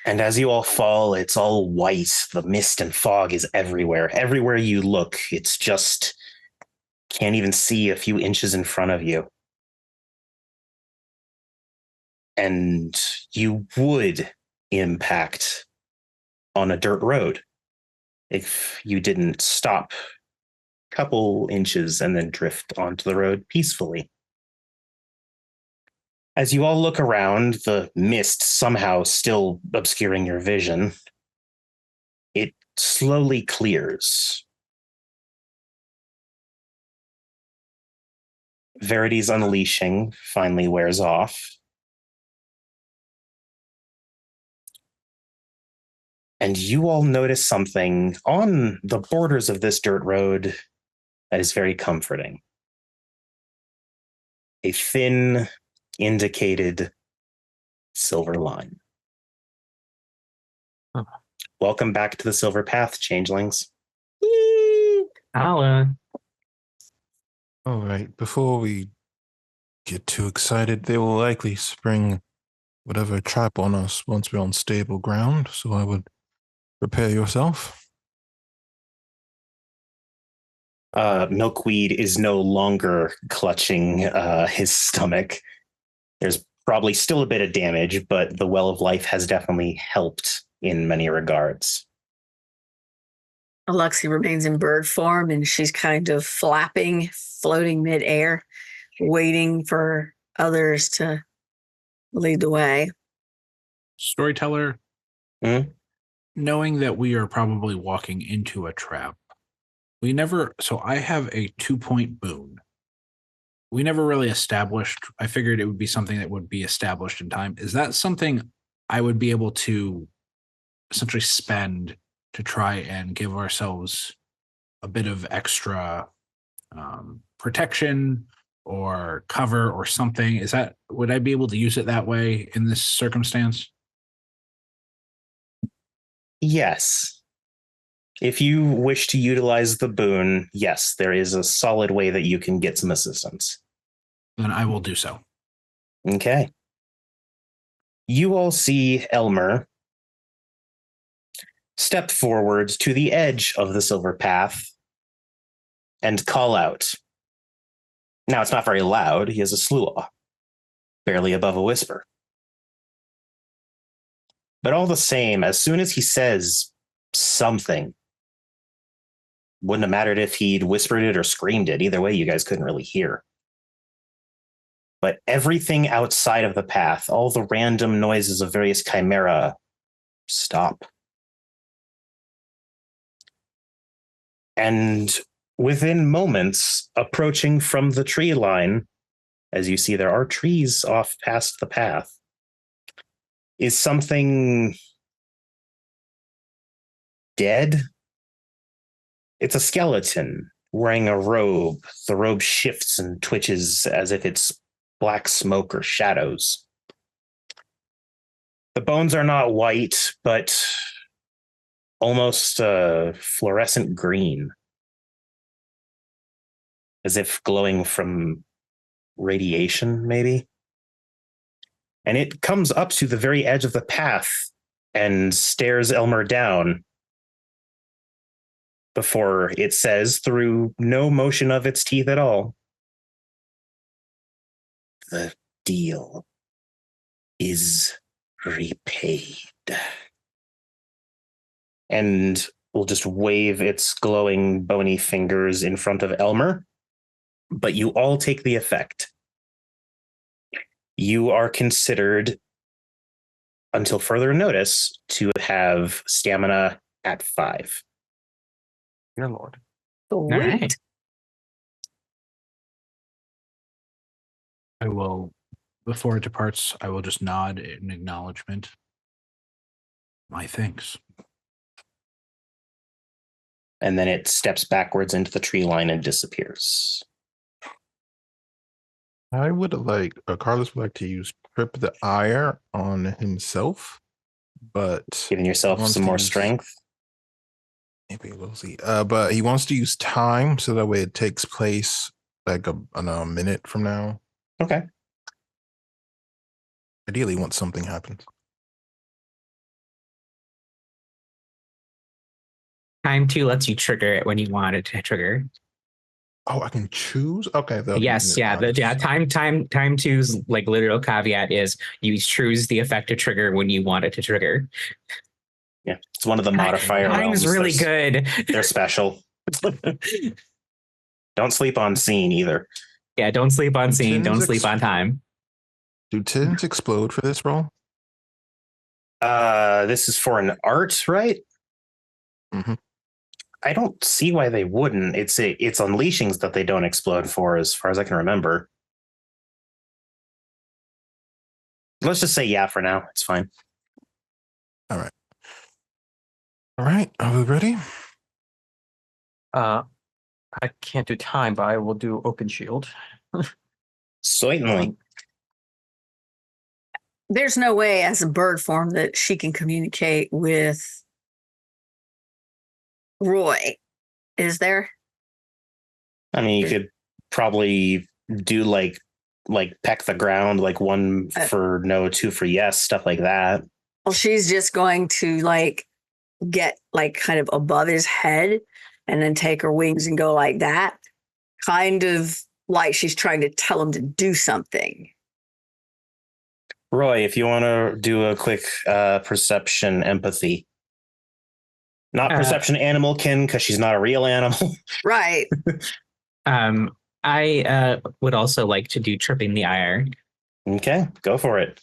and as you all fall, it's all white. The mist and fog is everywhere. Everywhere you look, it's just can't even see a few inches in front of you. And you would impact on a dirt road if you didn't stop a couple inches and then drift onto the road peacefully. As you all look around, the mist somehow still obscuring your vision, it slowly clears. Verity's unleashing finally wears off. And you all notice something on the borders of this dirt road that is very comforting. A thin, indicated silver line. Huh. Welcome back to the Silver Path, changelings. All right, before we get too excited, they will likely spring whatever trap on us once we're on stable ground, so I would prepare yourself. Milkweed is no longer clutching his stomach. There's probably still a bit of damage, but the Well of Life has definitely helped in many regards. Alexi remains in bird form, and she's kind of flapping, floating midair, waiting for others to lead the way. Storyteller, knowing that we are probably walking into a trap, so I have a 2-point boon. We never really established. I figured it would be something that would be established in time. Is that something I would be able to essentially spend to try and give ourselves a bit of extra protection or cover or something? Would I be able to use it that way in this circumstance? Yes. If you wish to utilize the boon, yes, there is a solid way that you can get some assistance. Then I will do so. Okay. You all see Elmer step forward to the edge of the silver path and call out. Now, it's not very loud. He has a sluaw, barely above a whisper. But all the same, as soon as he says something, wouldn't have mattered if he'd whispered it or screamed it. Either way, you guys couldn't really hear. But everything outside of the path, all the random noises of various chimera, stop. And within moments, approaching from the tree line, as you see there are trees off past the path, is something dead. It's a skeleton wearing a robe. The robe shifts and twitches as if it's black smoke or shadows. The bones are not white, but almost fluorescent green, as if glowing from radiation, maybe. And it comes up to the very edge of the path and stares Elmer down before it says, through no motion of its teeth at all, "The deal is repaid." And will just wave its glowing, bony fingers in front of Elmer. But you all take the effect. You are considered, until further notice, to have stamina at 5. Dear Lord. All right. I will, before it departs, I will just nod in acknowledgement. My thanks. And then it steps backwards into the tree line and disappears. I would like, Carlos would like to use Trip the Ire on himself, but Giving yourself wants some to more use- strength. maybe we'll see. But he wants to use time so that way it takes place like in a minute from now. Okay. Ideally, once something happens. Time 2 lets you trigger it when you want it to trigger. Oh, I can choose? Okay. Yes, yeah. Time 2's like literal caveat is you choose the effect to trigger when you want it to trigger. Yeah, it's one of the modifier Time's realms. really good. They're special. Don't sleep on scene either. Yeah, don't sleep on scene. Don't Tins sleep on time. Do tins explode for this roll? This is for an art, right? Mm-hmm. I don't see why they wouldn't. It's unleashings that they don't explode for, as far as I can remember. Let's just say yeah for now. It's fine. All right. Are we ready? I can't do time, but I will do open shield. Certainly. There's no way as a bird form that she can communicate with Roy, is there? I mean, you could probably do like peck the ground, like 1 for no, 2 for yes, stuff like that. Well, she's just going to like get like kind of above his head and then take her wings and go like that. Kind of like she's trying to tell him to do something. Roy, if you want to do a quick perception empathy. Not perception animalkin, because she's not a real animal. Right. I would also like to do tripping the ire. Okay, go for it.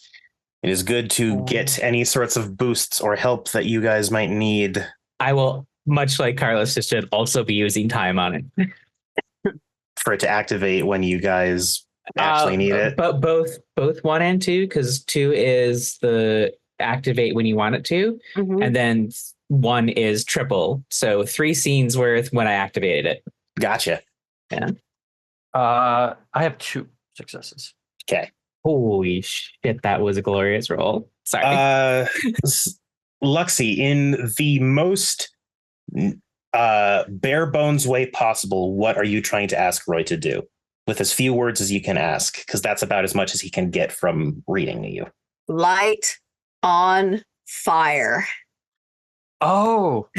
It is good to get any sorts of boosts or help that you guys might need. I will, much like Carlos just did, also be using time on it. For it to activate when you guys actually need it. But both 1 and 2, because 2 is the activate when you want it to. Mhm. And then 1 is triple. So 3 scenes worth when I activated it. Gotcha. Yeah. I have 2 successes. Okay. Holy shit, that was a glorious roll. Sorry. Luxie, in the most bare bones way possible, what are you trying to ask Roy to do? With as few words as you can ask, because that's about as much as he can get from reading to you. Light on fire. Oh,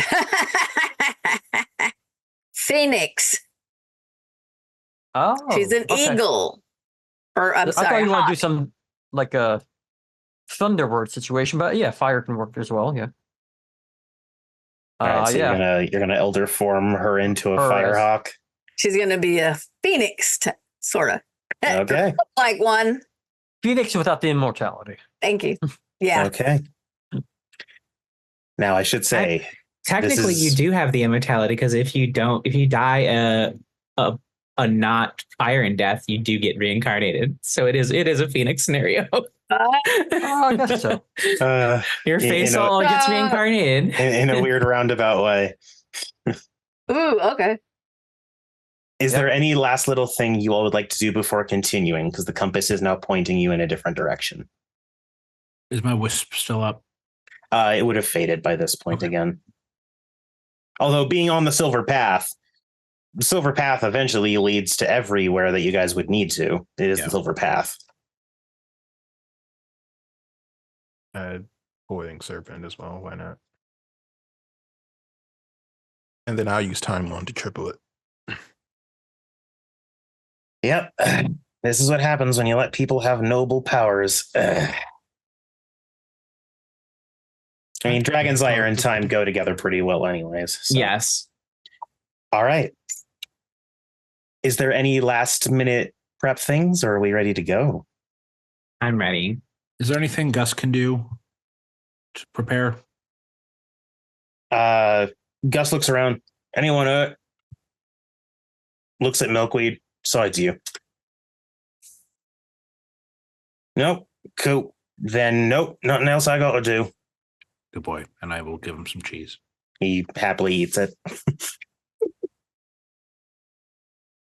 Phoenix. oh. She's an okay. eagle. Or I'm I sorry. thought you want to do hawk. some like a Thunderbird situation, but yeah, fire can work as well. Yeah. All right, so yeah. you're gonna elder form her into a Her as- firehawk. She's gonna be a phoenix, sort of. Okay. Like one. Phoenix without the immortality. Thank you. Yeah. Okay. Now I should say, Technically, you do have the immortality because if you die a not fire and death, you do get reincarnated. So it is a Phoenix scenario. I guess so. Your face all gets reincarnated in a weird roundabout way. Ooh, okay. Is there any last little thing you all would like to do before continuing? Because the compass is now pointing you in a different direction. Is my wisp still up? It would have faded by this point again. Although being on the silver path eventually leads to everywhere that you guys would need to. It is the silver path. Boiling serpent as well. Why not? And then I'll use time one to triple it. Yep. This is what happens when you let people have noble powers. I mean, Dragon's Ire and time go together pretty well anyways. So. Yes. All right. Is there any last minute prep things, or are we ready to go? I'm ready. Is there anything Gus can do to prepare? Gus looks around. Anyone looks at Milkweed. So it's you. Nope. Cool. Then nope. Nothing else I got to do. Good boy. And I will give him some cheese. He happily eats it.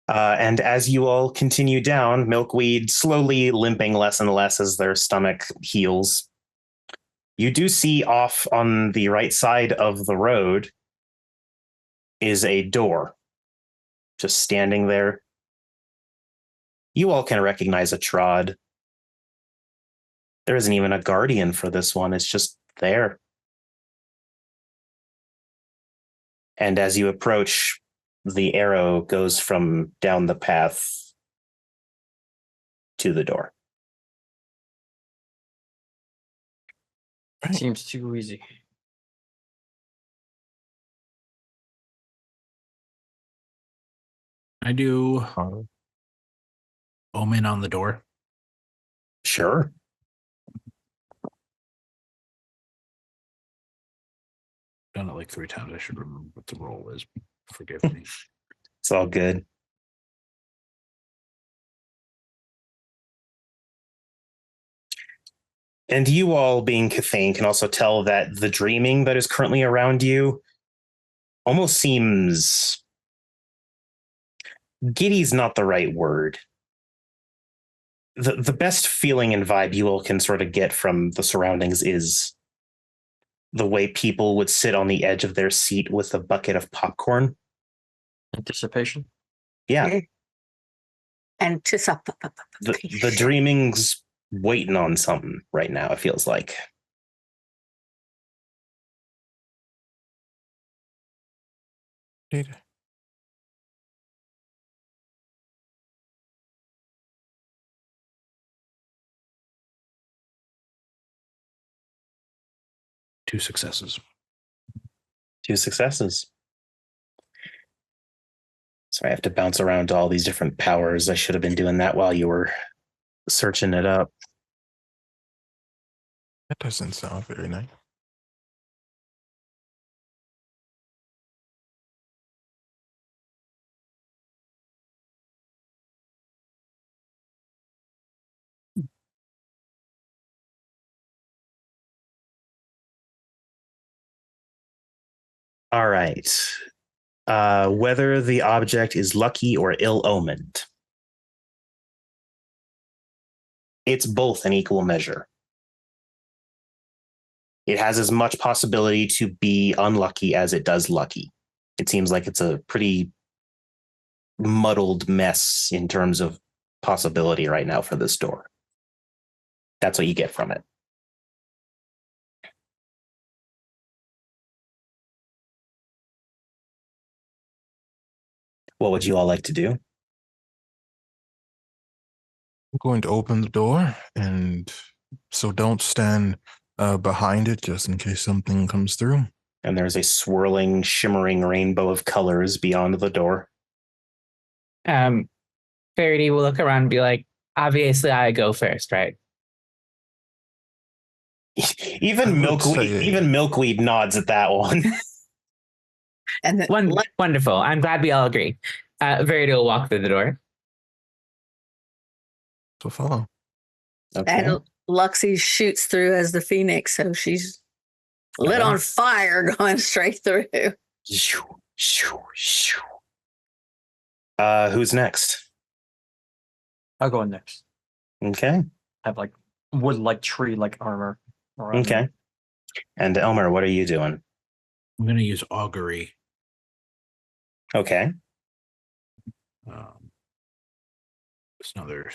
And as you all continue down, Milkweed slowly limping less and less as their stomach heals. You do see off on the right side of the road is a door just standing there. You all can recognize a Trod. There isn't even a guardian for this one. It's just there. And as you approach, the arrow goes from down the path to the door. Seems too easy. I do omen on the door. Sure. Done it like 3 times. I should remember what the roll is. Forgive me. It's all good. And you all, being Cathane, can also tell that the dreaming that is currently around you almost seems... Giddy's not the right word. The best feeling and vibe you all can sort of get from the surroundings is the way people would sit on the edge of their seat with a bucket of popcorn. Anticipation? Yeah. Anticipation. The dreaming's waiting on something right now, it feels like. Data. Two successes. 2 successes. So I have to bounce around to all these different powers. I should have been doing that while you were searching it up. That doesn't sound very nice. All right. Whether the object is lucky or ill-omened. It's both an equal measure. It has as much possibility to be unlucky as it does lucky. It seems like it's a pretty muddled mess in terms of possibility right now for this door. That's what you get from it. What would you all like to do? I'm going to open the door, and so don't stand behind it just in case something comes through. And there's a swirling, shimmering rainbow of colors beyond the door. Verity will look around and be like, obviously I go first, right? Even Milkweed nods at that one. And then Wonderful. I'm glad we all agree. Verity will walk through the door. So follow. Okay. and Luxie shoots through as the Phoenix, so she's lit on fire going straight through. Who's next? I'll go in next. Okay. I have like wood-like tree-like armor. around Okay. me. And Elmer, what are you doing? I'm going to use augury. Okay. It's another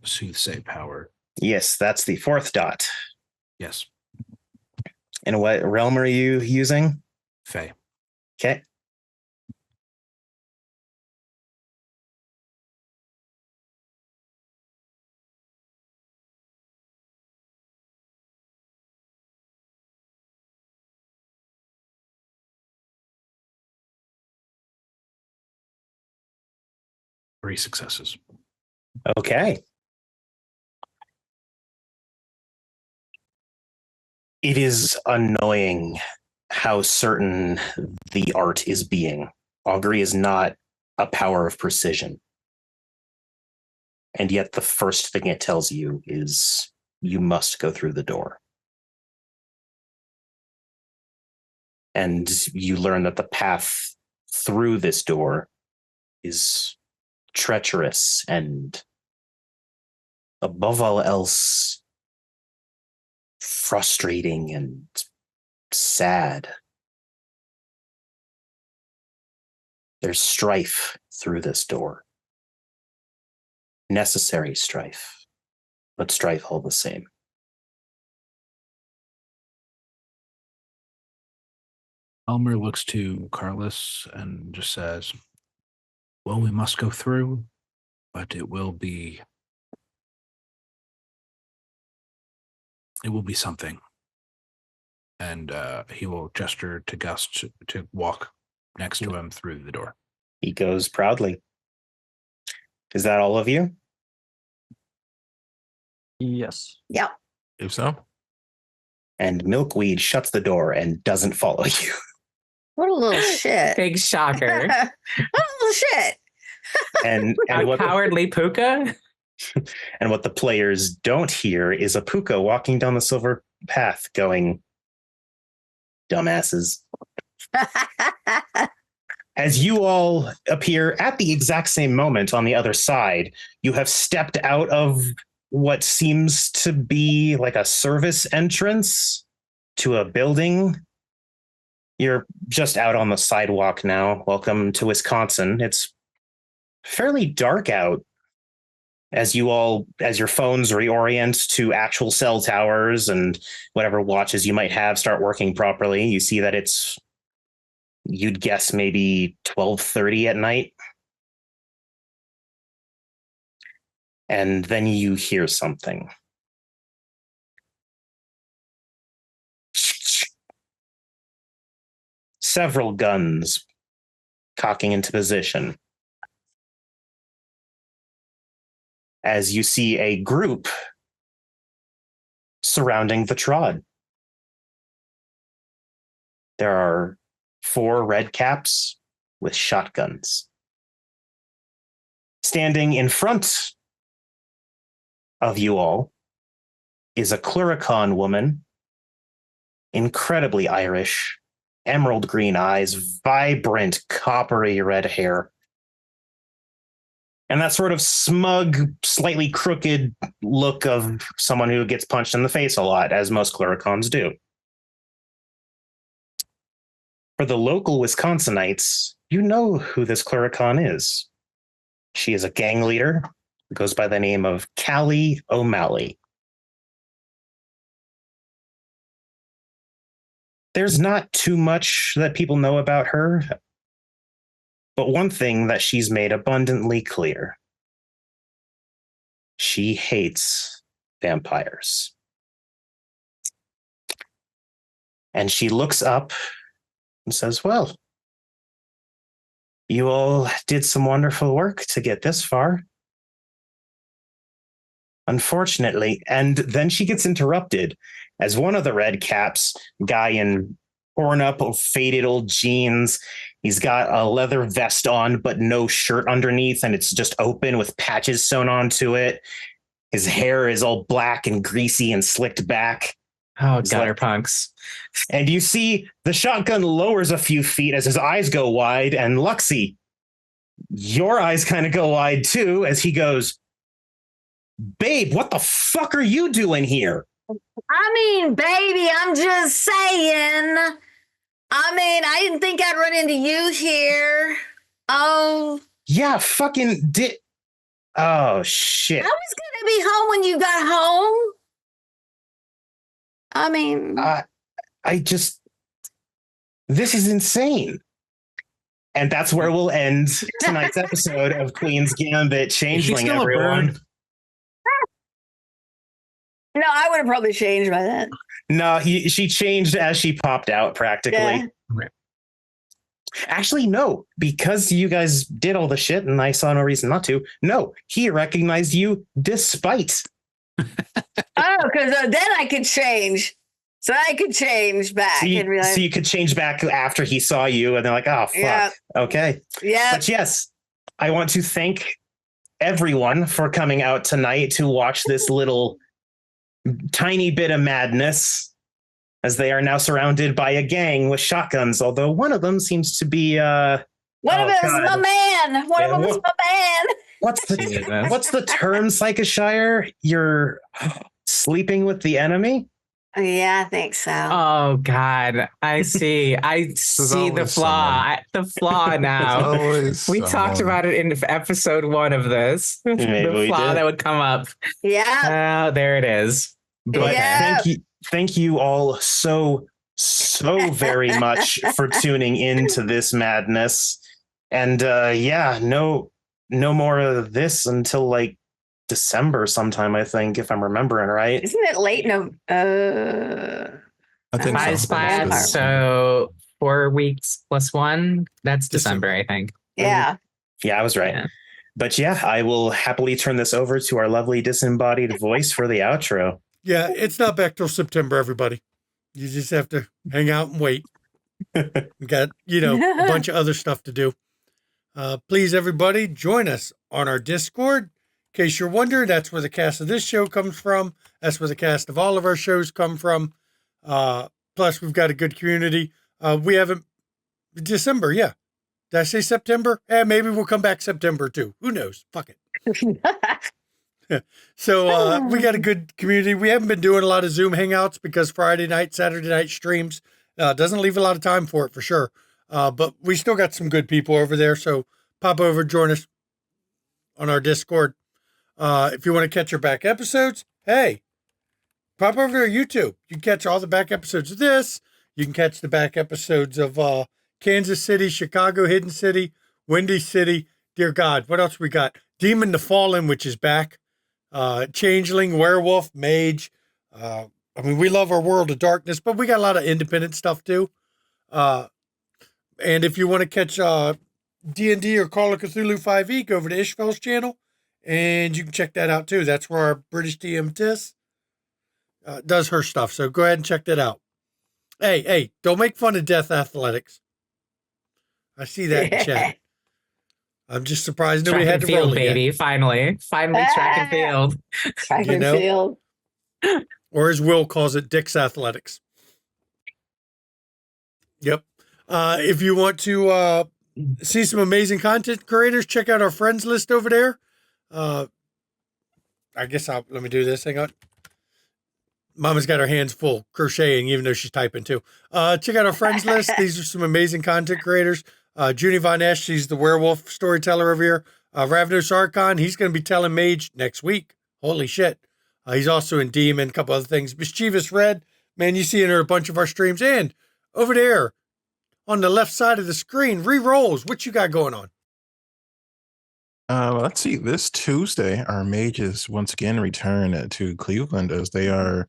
soothsay power. Yes, that's the fourth dot. Yes, And what realm are you using? Faye. Okay. Three successes. Okay. It is annoying how certain the art is being. Augury is not a power of precision. And yet the first thing it tells you is you must go through the door. And you learn that the path through this door is treacherous and, above all else, frustrating and sad. There's strife through this door. Necessary strife, but strife all the same. Elmer looks to Carlos and just says, well, we must go through, but it will be something. And he will gesture to Gus to walk next to him through the door. He goes proudly. Is that all of you? Yes. Yep. If so, And Milkweed shuts the door and doesn't follow you. What a little shit. Big shocker. What a little shit. And A cowardly Puka? And what the players don't hear is a puka walking down the silver path going, dumbasses. As you all appear at the exact same moment on the other side, you have stepped out of what seems to be like a service entrance to a building. You're just out on the sidewalk now. Welcome to Wisconsin. It's fairly dark out as your phones reorient to actual cell towers and whatever watches you might have start working properly. You see that it's, you'd guess, maybe 12:30 at night. And then you hear something. Several guns cocking into position. As you see a group surrounding the Trod. There are 4 red caps with shotguns. Standing in front of you all is a Cluricon woman, incredibly Irish, emerald green eyes, vibrant coppery red hair, and that sort of smug, slightly crooked look of someone who gets punched in the face a lot, as most Cluricons do. For the local Wisconsinites, you know who this Cluricon is. She is a gang leader who goes by the name of Callie O'Malley. There's not too much that people know about her, but one thing that she's made abundantly clear: she hates vampires. And she looks up and says, well, you all did some wonderful work to get this far. Unfortunately, and then she gets interrupted as one of the red caps, guy in torn up, faded old jeans, he's got a leather vest on, but no shirt underneath, and it's just open with patches sewn onto it. His hair is all black and greasy and slicked back. Oh, gutter punks. And you see the shotgun lowers a few feet as his eyes go wide, and Luxie, your eyes kind of go wide too, as he goes, babe, what the fuck are you doing here? I mean, baby, I'm just saying. I mean, I didn't think I'd run into you here. Oh. Yeah, fucking did. Oh, shit. I was going to be home when you got home. I mean. This is insane. And that's where we'll end tonight's episode of Queen's Gambit Changeling, everyone. No, I would have probably changed by then. No, she changed as she popped out, practically. Yeah. Actually, no, because you guys did all the shit and I saw no reason not to. No, he recognized you despite. Oh, because then I could change. So I could change back. So you could change back after he saw you and they're like, oh, fuck. Yeah. Okay. Yeah. But yes, I want to thank everyone for coming out tonight to watch this little tiny bit of madness, as they are now surrounded by a gang with shotguns, although one of them seems to be one of them is my man. One of them is my man. What's the term, Psychoshire? You're sleeping with the enemy? Yeah, I think so. Oh God, I see. I see the flaw. The flaw now. We talked about it in episode 1 of this. The flaw that would come up. Yeah. There it is. But thank you all so very much for tuning into this madness. And no more of this until like December sometime, I think, if I'm remembering right. Isn't it late? No. I think 5 spots, so 4 weeks plus 1. That's December, I think. Yeah. Yeah, I was right. Yeah. But yeah, I will happily turn this over to our lovely disembodied voice for the outro. Yeah, it's not back till September, everybody. You just have to hang out and wait. We got, a bunch of other stuff to do. Please, everybody, join us on our Discord. In case you're wondering, that's where the cast of this show comes from. That's where the cast of all of our shows come from. Plus, we've got a good community. We haven't... December, yeah. Did I say September? Maybe we'll come back September, too. Who knows? Fuck it. So we got a good community. We haven't been doing a lot of Zoom hangouts because Friday night, Saturday night streams doesn't leave a lot of time for it, for sure. But we still got some good people over there. So pop over, join us on our Discord. If you want to catch our back episodes, hey, pop over to our YouTube. You can catch all the back episodes of this. You can catch the back episodes of Kansas City, Chicago, Hidden City, Windy City. Dear God, what else we got? Demon the Fallen, which is back. Changeling, Werewolf, Mage. We love our World of Darkness, but we got a lot of independent stuff too. And if you want to catch D&D or Call of Cthulhu 5e, go over to Ishfel's channel, and you can check that out too. That's where our British DM Tiss does her stuff. So go ahead and check that out. Hey, don't make fun of Death Athletics. I see that in chat. I'm just surprised nobody had to roll field, baby. Yet. Finally, track and field. Track and field. Or as Will calls it, Dick's Athletics. Yep. If you want to see some amazing content creators, check out our friends list over there. I guess let me do this. Hang on. Mama's got her hands full crocheting, even though she's typing too. Check out our friends list. These are some amazing content creators. Junie Von Esch, she's the werewolf storyteller over here. Ravnos Archon, he's going to be telling Mage next week. Holy shit. He's also in Demon, a couple other things. Mischievous Red, man, you see in her a bunch of our streams. And over there on the left side of the screen, re-rolls. What you got going on? Let's see. This Tuesday, our mages once again return to Cleveland as they are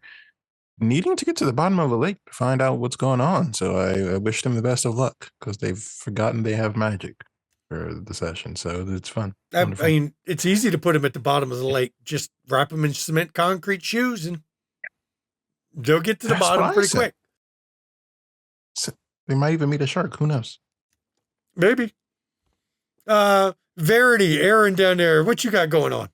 needing to get to the bottom of the lake to find out what's going on. So I wish them the best of luck because they've forgotten they have magic for the session. So it's fun. I mean, it's easy to put them at the bottom of the lake. Just wrap them in cement concrete shoes and they'll get to the bottom pretty quick. So they might even meet a shark. Who knows? Maybe. Verity, Aaron down there, what you got going on?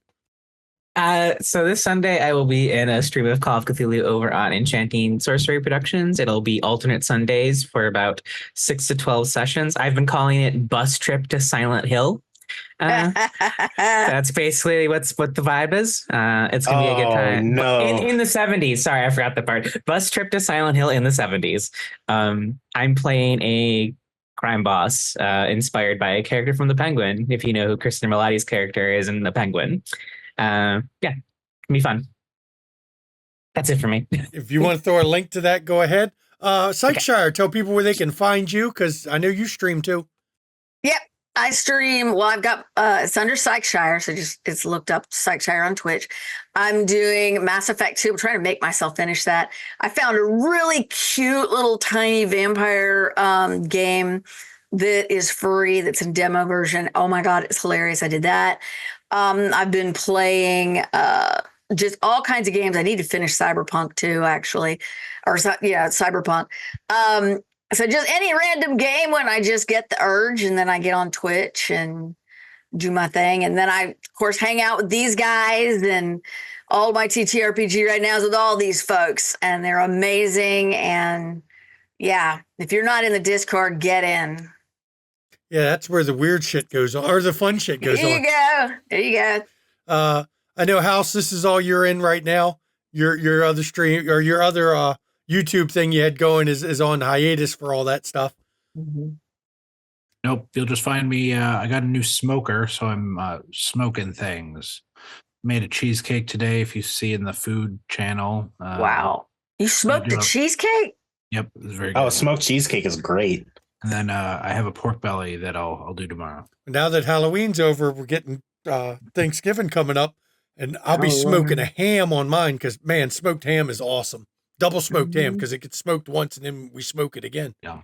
So this Sunday I will be in a stream of Call of Cthulhu over on Enchanting Sorcery Productions. It'll be alternate Sundays for about 6 to 12 sessions. I've been calling it Bus Trip to Silent Hill. That's basically what the vibe is. It's gonna be a good time. No. In the 70s. Sorry, I forgot the part. Bus Trip to Silent Hill in the 70s. I'm playing a crime boss inspired by a character from The Penguin, if you know who Kristen Milati's character is in The Penguin. Yeah, it can be fun. That's it for me. If you want to throw a link to that, go ahead. Sykeshire, tell people where they can find you, because I know you stream too. Yep, I stream. Well, I've got it's under Sykeshire, so it's looked up Sykeshire on Twitch. I'm doing Mass Effect 2. I'm trying to make myself finish that. I found a really cute little tiny vampire game that is free, that's in demo version. Oh my God, it's hilarious. I did that. I've been playing just all kinds of games. I need to finish Cyberpunk too, actually. Cyberpunk. So just any random game when I just get the urge, and then I get on Twitch and do my thing. And then I, of course, hang out with these guys, and all my TTRPG right now is with all these folks, and they're amazing. And yeah, if you're not in the Discord, get in. Yeah, that's where the weird shit goes on, or the fun shit goes on. There you go. I know, House, this is all you're in right now. Your other stream, or your other YouTube thing you had going is on hiatus for all that stuff. Mm-hmm. Nope, you'll just find me. I got a new smoker, so I'm smoking things. Made a cheesecake today, if you see in the food channel. Wow. You smoked a cheesecake? Yep, it was very good. Oh, smoked cheesecake is great. And then I have a pork belly that I'll do tomorrow. Now that Halloween's over, we're getting Thanksgiving coming up, and I'll be smoking a ham on mine, because, man, smoked ham is awesome. Double smoked ham, because it gets smoked once and then we smoke it again. Yeah.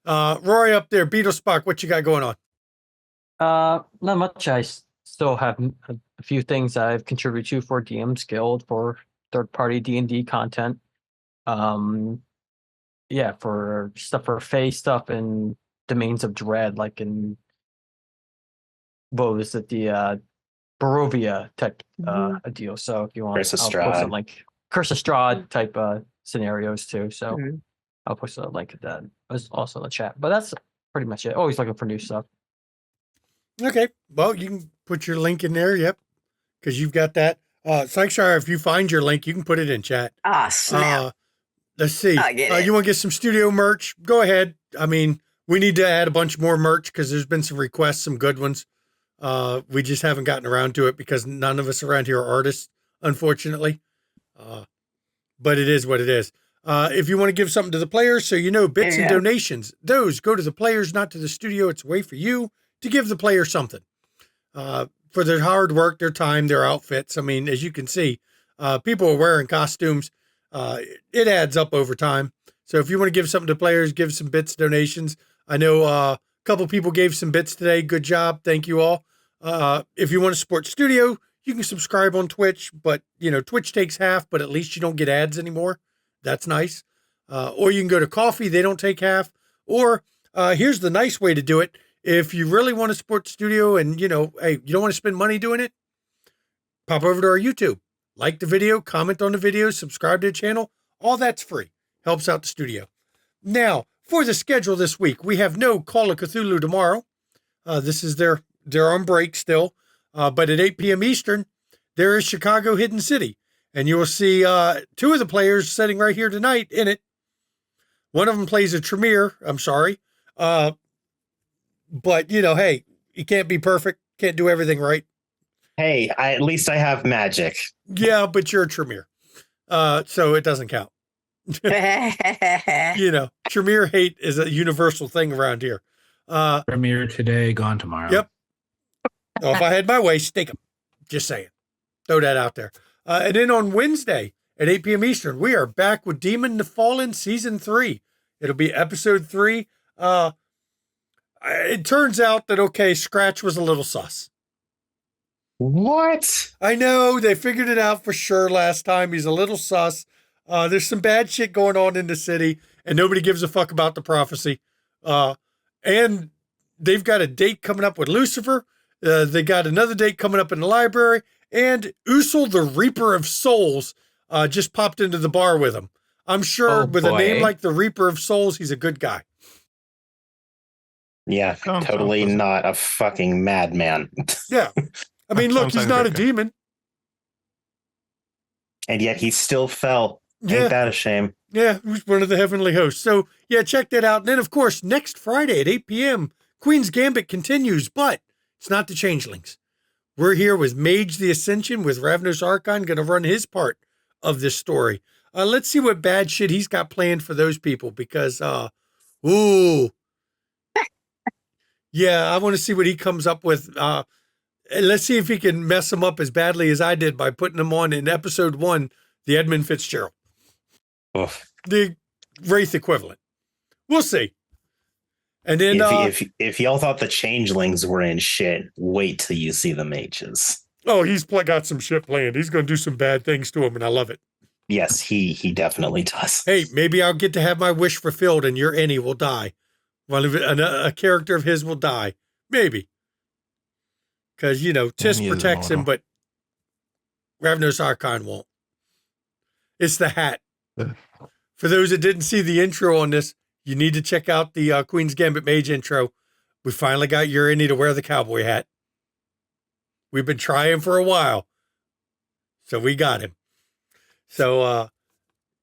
Rory up there, Beetle Spock, what you got going on? Not much. I still have a few things I've contributed to for DM's Guild for third-party D&D content. Yeah, for stuff for Fae stuff and Domains of Dread, like in what was it, the Barovia type deal. So if you want, Curse of I'll Strahd. post a link. Curse of Strahd type scenarios too. So I'll post a link to that. It's also in the chat. But that's pretty much it. Always looking for new stuff. Okay, well, you can put your link in there. Yep, because you've got that. Sykeshire, if you find your link, you can put it in chat. Snap. Let's see. You want to get some studio merch? Go ahead. I mean, we need to add a bunch more merch, because there's been some requests, some good ones. We just haven't gotten around to it because none of us around here are artists, unfortunately. But it is what it is. If you want to give something to the players, so you know, bits and donations, those go to the players, not to the studio. It's a way for you to give the player something for their hard work, their time, their outfits. I mean, as you can see, people are wearing costumes. It adds up over time. So if you want to give something to players, give some bits, donations. I know a couple people gave some bits today. Good job. Thank you all. If you want to support studio, you can subscribe on Twitch, but you know, Twitch takes half, but at least you don't get ads anymore. That's nice. Or you can go to KoFi. They don't take half. Or here's the nice way to do it. If you really want to support the studio and, you know, hey, you don't want to spend money doing it, pop over to our YouTube. Like the video, comment on the video, subscribe to the channel. All that's free. Helps out the studio. Now, for the schedule this week, we have no Call of Cthulhu tomorrow. This is they're on break still. But at 8 p.m. Eastern, there is Chicago Hidden City. And you will see two of the players sitting right here tonight in it. One of them plays a Tremere. I'm sorry. But, hey, you can't be perfect. Can't do everything right. Hey, at least I have magic. Yeah, but you're a Tremere. So it doesn't count. Tremere hate is a universal thing around here. Premiere today, gone tomorrow. Yep. Oh, if I had my way, stake them. Just saying. Throw that out there. And then on Wednesday at 8 p.m. Eastern, we are back with Demon the Fallen Season 3. It'll be Episode 3. It turns out that, Scratch was a little sus. What? I know. They figured it out for sure last time. He's a little sus. There's some bad shit going on in the city, and nobody gives a fuck about the prophecy. And they've got a date coming up with Lucifer. They got another date coming up in the library. And Usul, the Reaper of Souls, just popped into the bar with him. I'm sure with a name like the Reaper of Souls, he's a good guy. Yeah, totally not a fucking madman. Yeah. I mean, look, he's not a demon. And yet he still fell. Ain't that a shame? Yeah, he was one of the heavenly hosts. So, yeah, check that out. And then, of course, next Friday at 8 p.m., Queen's Gambit continues, but it's not the Changelings. We're here with Mage the Ascension with Ravnos Archon, going to run his part of this story. Let's see what bad shit he's got planned for those people because, yeah, I want to see what he comes up with. Let's see if he can mess them up as badly as I did by putting them on in episode 1, the Edmund Fitzgerald. Oof. The Wraith equivalent. We'll see. And then if y'all thought the Changelings were in shit, wait till you see the mages. Oh, he's got some shit planned. He's going to do some bad things to him, and I love it. Yes, he definitely does. Hey, maybe I'll get to have my wish fulfilled, and your Annie will die. Well, a character of his will die. Maybe. Because, Tisk protects him, but Ravnos Archon won't. It's the hat. For those that didn't see the intro on this, you need to check out the Queen's Gambit Mage intro. We finally got Urini to wear the cowboy hat. We've been trying for a while. So we got him. So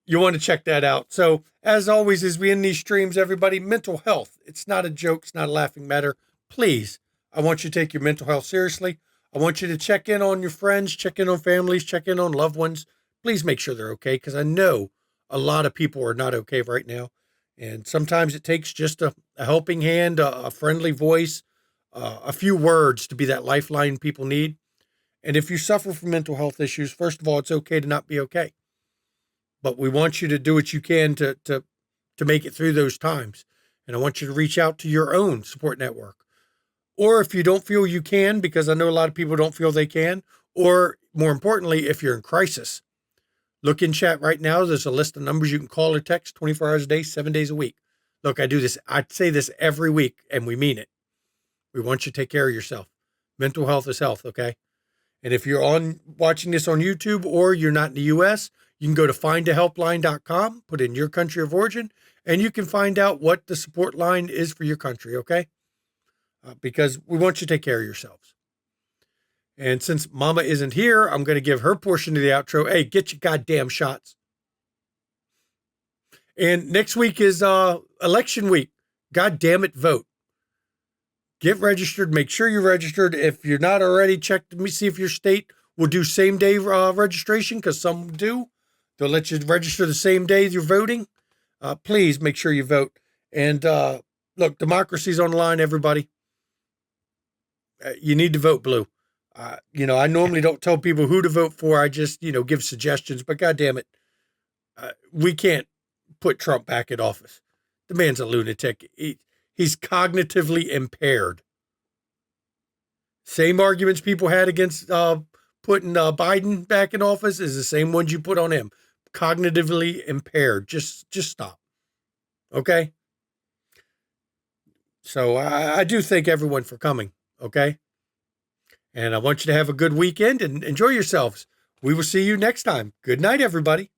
you want to check that out. So as always, as we end these streams, everybody, mental health. It's not a joke. It's not a laughing matter. Please, I want you to take your mental health seriously. I want you to check in on your friends, check in on families, check in on loved ones. Please make sure they're okay, because I know a lot of people are not okay right now. And sometimes it takes just a helping hand, a friendly voice, a few words to be that lifeline people need. And if you suffer from mental health issues, first of all, it's okay to not be okay. But we want you to do what you can to make it through those times. And I want you to reach out to your own support network. Or if you don't feel you can, because I know a lot of people don't feel they can, or more importantly, if you're in crisis, look in chat right now. There's a list of numbers you can call or text 24 hours a day, 7 days a week. Look, I do this. I say this every week, and we mean it. We want you to take care of yourself. Mental health is health, okay? And if you're watching this on YouTube or you're not in the U.S., you can go to findahelpline.com, put in your country of origin, and you can find out what the support line is for your country, okay? Because we want you to take care of yourselves. And since Mama isn't here, I'm going to give her portion of the outro. Hey, get your goddamn shots. And next week is election week. God damn it, vote. Get registered. Make sure you're registered. If you're not already, check to see if your state will do same day registration, because some do. They'll let you register the same day you're voting. Please make sure you vote. And look, democracy's on the line, everybody. You need to vote blue. I normally don't tell people who to vote for. I just, give suggestions. But God damn it, we can't put Trump back in office. The man's a lunatic. He's cognitively impaired. Same arguments people had against putting Biden back in office is the same ones you put on him. Cognitively impaired. Just stop. Okay? So I do thank everyone for coming. Okay? And I want you to have a good weekend and enjoy yourselves. We will see you next time. Good night, everybody.